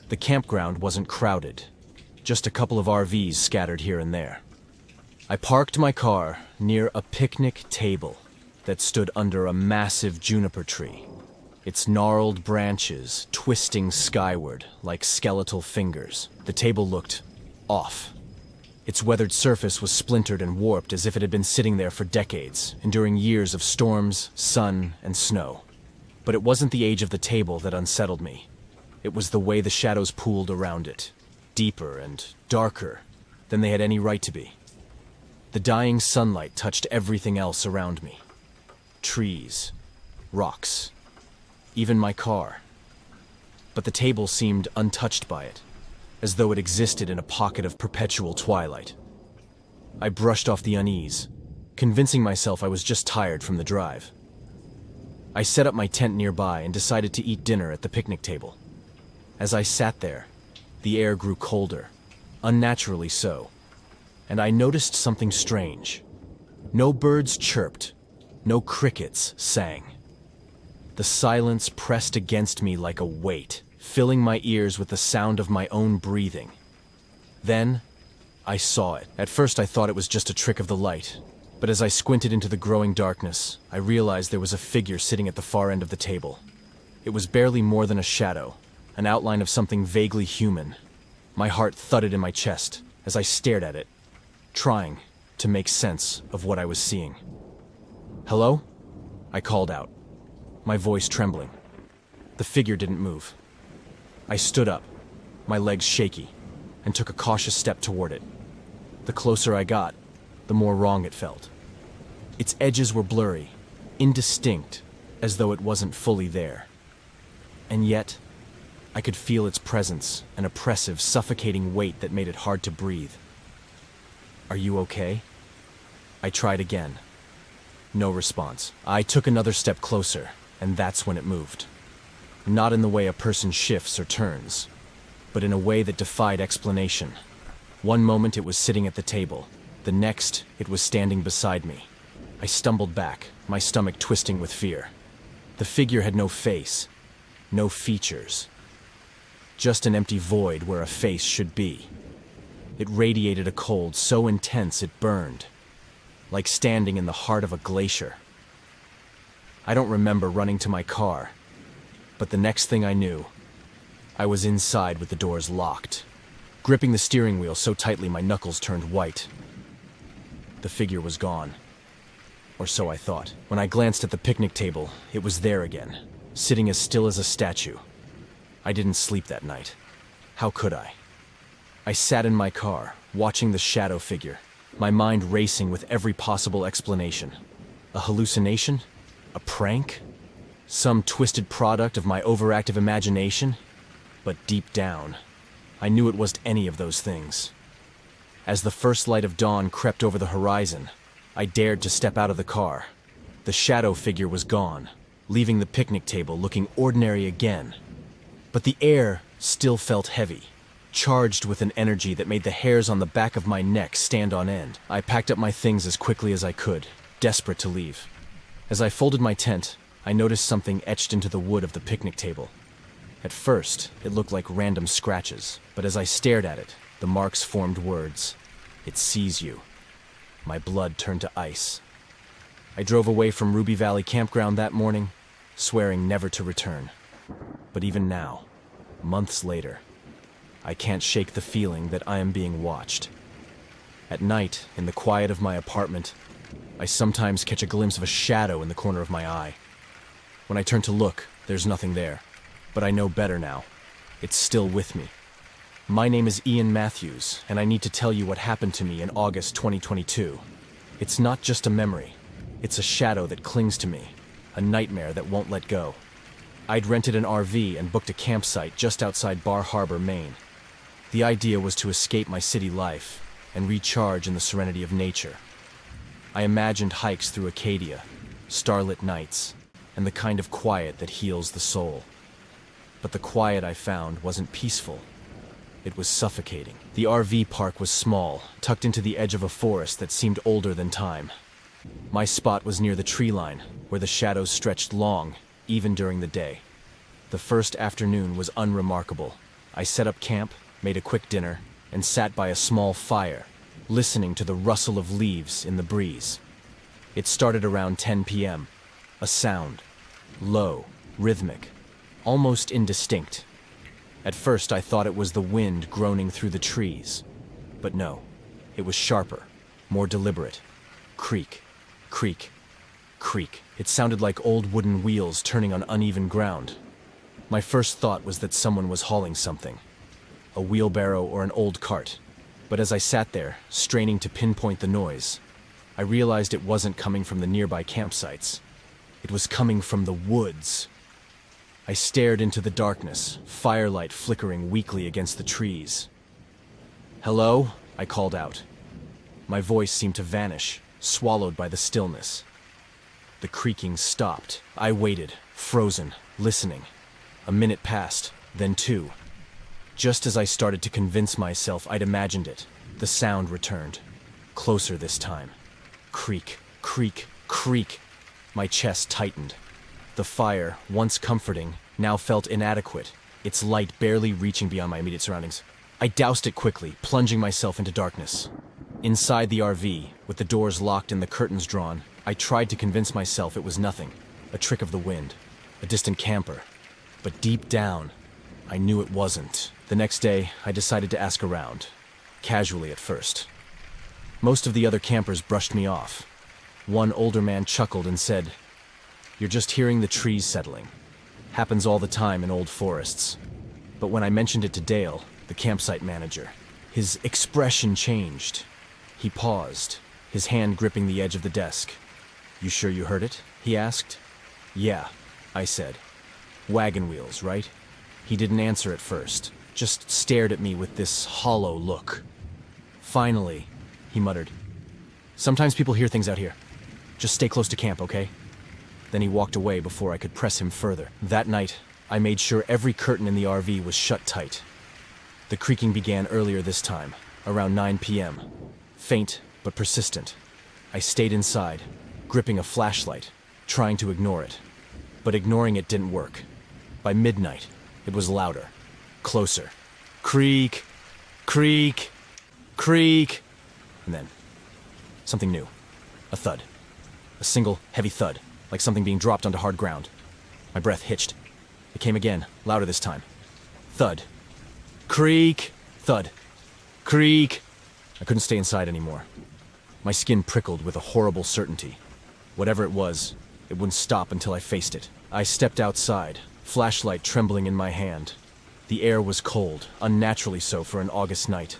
The campground wasn't crowded, just a couple of RVs scattered here and there. I parked my car near a picnic table that stood under a massive juniper tree, its gnarled branches twisting skyward like skeletal fingers. The table looked off. Its weathered surface was splintered and warped as if it had been sitting there for decades, enduring years of storms, sun, and snow. But it wasn't the age of the table that unsettled me. It was the way the shadows pooled around it, deeper and darker than they had any right to be. The dying sunlight touched everything else around me. Trees, rocks, even my car. But the table seemed untouched by it, as though it existed in a pocket of perpetual twilight. I brushed off the unease, convincing myself I was just tired from the drive. I set up my tent nearby and decided to eat dinner at the picnic table. As I sat there, the air grew colder, unnaturally so, and I noticed something strange. No birds chirped, no crickets sang. The silence pressed against me like a weight, filling my ears with the sound of my own breathing. Then, I saw it. At first I thought it was just a trick of the light, but as I squinted into the growing darkness, I realized there was a figure sitting at the far end of the table. It was barely more than a shadow, an outline of something vaguely human. My heart thudded in my chest as I stared at it, trying to make sense of what I was seeing. "Hello?" I called out, my voice trembling. The figure didn't move. I stood up, my legs shaky, and took a cautious step toward it. The closer I got, the more wrong it felt. Its edges were blurry, indistinct, as though it wasn't fully there. And yet, I could feel its presence, an oppressive, suffocating weight that made it hard to breathe. "Are you okay?" I tried again. No response. I took another step closer, and that's when it moved. Not in the way a person shifts or turns, but in a way that defied explanation. One moment it was sitting at the table, the next it was standing beside me. I stumbled back, my stomach twisting with fear. The figure had no face, no features. Just an empty void where a face should be. It radiated a cold so intense it burned, like standing in the heart of a glacier. I don't remember running to my car, but the next thing I knew, I was inside with the doors locked, gripping the steering wheel so tightly my knuckles turned white. The figure was gone, or so I thought. When I glanced at the picnic table, it was there again, sitting as still as a statue. I didn't sleep that night. How could I? I sat in my car, watching the shadow figure, my mind racing with every possible explanation. A hallucination? A prank? Some twisted product of my overactive imagination? But deep down, I knew it wasn't any of those things. As the first light of dawn crept over the horizon, I dared to step out of the car. The shadow figure was gone, leaving the picnic table looking ordinary again. But the air still felt heavy, charged with an energy that made the hairs on the back of my neck stand on end. I packed up my things as quickly as I could, desperate to leave. As I folded my tent, I noticed something etched into the wood of the picnic table. At first, it looked like random scratches, but as I stared at it, the marks formed words. "It sees you." My blood turned to ice. I drove away from Ruby Valley Campground that morning, swearing never to return. But even now, months later, I can't shake the feeling that I am being watched. At night, in the quiet of my apartment, I sometimes catch a glimpse of a shadow in the corner of my eye. When I turn to look, there's nothing there. But I know better now. It's still with me. My name is Ian Matthews, and I need to tell you what happened to me in August 2022. It's not just a memory. It's a shadow that clings to me, a nightmare that won't let go. I'd rented an RV and booked a campsite just outside Bar Harbor, Maine. The idea was to escape my city life and recharge in the serenity of nature. I imagined hikes through Acadia, starlit nights, and the kind of quiet that heals the soul. But the quiet I found wasn't peaceful. It was suffocating. The RV park was small, tucked into the edge of a forest that seemed older than time. My spot was near the tree line, where the shadows stretched long, even during the day. The first afternoon was unremarkable. I set up camp, made a quick dinner, and sat by a small fire, listening to the rustle of leaves in the breeze. It started around 10 p.m. A sound, low, rhythmic, almost indistinct. At first I thought it was the wind groaning through the trees. But no, it was sharper, more deliberate. Creak, creak, creak. It sounded like old wooden wheels turning on uneven ground. My first thought was that someone was hauling something, a wheelbarrow or an old cart. But as I sat there, straining to pinpoint the noise, I realized it wasn't coming from the nearby campsites. It was coming from the woods. I stared into the darkness, firelight flickering weakly against the trees. "Hello?" I called out. My voice seemed to vanish, swallowed by the stillness. The creaking stopped. I waited, frozen, listening. A minute passed, then two. Just as I started to convince myself I'd imagined it, the sound returned. Closer this time. Creak, creak, creak. My chest tightened. The fire, once comforting, now felt inadequate, its light barely reaching beyond my immediate surroundings. I doused it quickly, plunging myself into darkness. Inside the RV, with the doors locked and the curtains drawn, I tried to convince myself it was nothing, a trick of the wind, a distant camper. But deep down, I knew it wasn't. The next day, I decided to ask around, casually at first. Most of the other campers brushed me off. One older man chuckled and said, "You're just hearing the trees settling. Happens all the time in old forests." But when I mentioned it to Dale, the campsite manager, his expression changed. He paused, his hand gripping the edge of the desk. "You sure you heard it?" he asked. "Yeah," I said. "Wagon wheels, right?" He didn't answer at first, just stared at me with this hollow look. Finally, he muttered, "Sometimes people hear things out here. Just stay close to camp, okay?" Then he walked away before I could press him further. That night, I made sure every curtain in the RV was shut tight. The creaking began earlier this time, around 9 p.m. Faint, but persistent. I stayed inside, gripping a flashlight, trying to ignore it. But ignoring it didn't work. By midnight, it was louder, closer. Creak, creak, creak. And then, something new. A thud. A single, heavy thud, like something being dropped onto hard ground. My breath hitched. It came again, louder this time. Thud. Creak. Thud. Creak. I couldn't stay inside anymore. My skin prickled with a horrible certainty. Whatever it was, it wouldn't stop until I faced it. I stepped outside, flashlight trembling in my hand. The air was cold, unnaturally so for an August night.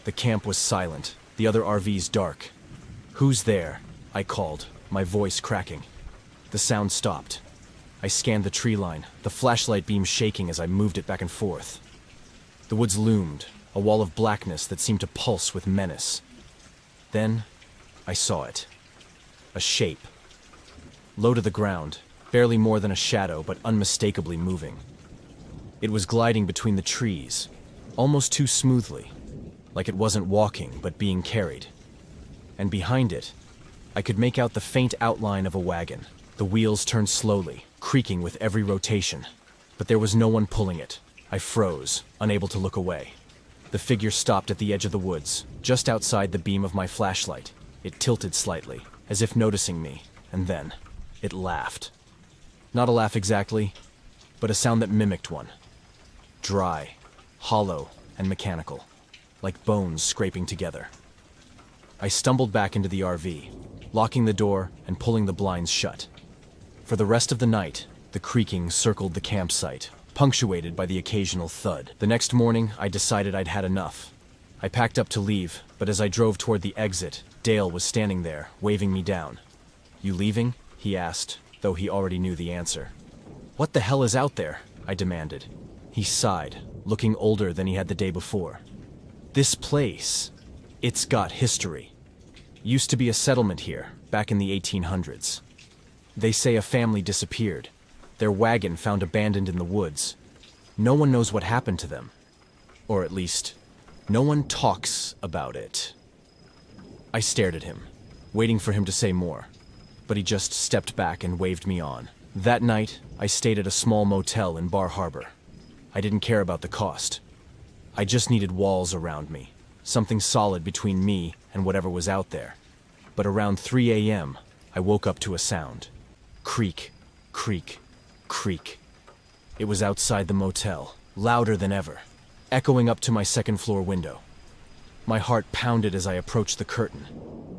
The camp was silent, the other RVs dark. "Who's there?" I called, my voice cracking. The sound stopped. I scanned the tree line, the flashlight beam shaking as I moved it back and forth. The woods loomed, a wall of blackness that seemed to pulse with menace. Then, I saw it. A shape. Low to the ground, barely more than a shadow, but unmistakably moving. It was gliding between the trees, almost too smoothly, like it wasn't walking, but being carried. And behind it, I could make out the faint outline of a wagon. The wheels turned slowly, creaking with every rotation. But there was no one pulling it. I froze, unable to look away. The figure stopped at the edge of the woods, just outside the beam of my flashlight. It tilted slightly, as if noticing me, and then it laughed. Not a laugh exactly, but a sound that mimicked one. Dry, hollow, and mechanical, like bones scraping together. I stumbled back into the RV, locking the door and pulling the blinds shut. For the rest of the night, the creaking circled the campsite, punctuated by the occasional thud. The next morning, I decided I'd had enough. I packed up to leave, but as I drove toward the exit, Dale was standing there, waving me down. "You leaving?" he asked, though he already knew the answer. "What the hell is out there?" I demanded. He sighed, looking older than he had the day before. This place, it's got history. Used to be a settlement here, back in the 1800s. They say a family disappeared. Their wagon found abandoned in the woods. No one knows what happened to them. Or at least, no one talks about it. I stared at him, waiting for him to say more, but he just stepped back and waved me on. That night, I stayed at a small motel in Bar Harbor. I didn't care about the cost. I just needed walls around me, something solid between me and whatever was out there. But around 3 a.m., I woke up to a sound. Creak, creak, creak. It was outside the motel, louder than ever, echoing up to my second-floor window. My heart pounded as I approached the curtain,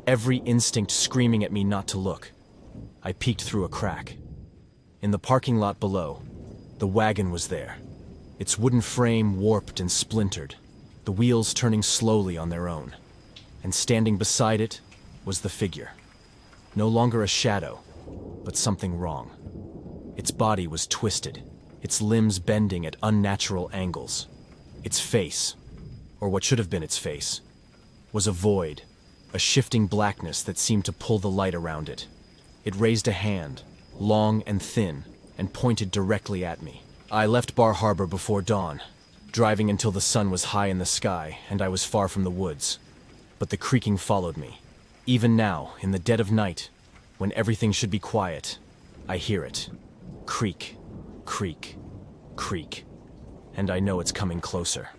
every instinct screaming at me not to look. I peeked through a crack. In the parking lot below, the wagon was there, its wooden frame warped and splintered, the wheels turning slowly on their own. And standing beside it was the figure. No longer a shadow, but something wrong. Its body was twisted, its limbs bending at unnatural angles. Its face, or what should have been its face, was a void, a shifting blackness that seemed to pull the light around it. It raised a hand, long and thin, and pointed directly at me. I left Bar Harbor before dawn, driving until the sun was high in the sky and I was far from the woods. But the creaking followed me. Even now, in the dead of night, when everything should be quiet, I hear it. Creak, creak, creak. And I know it's coming closer.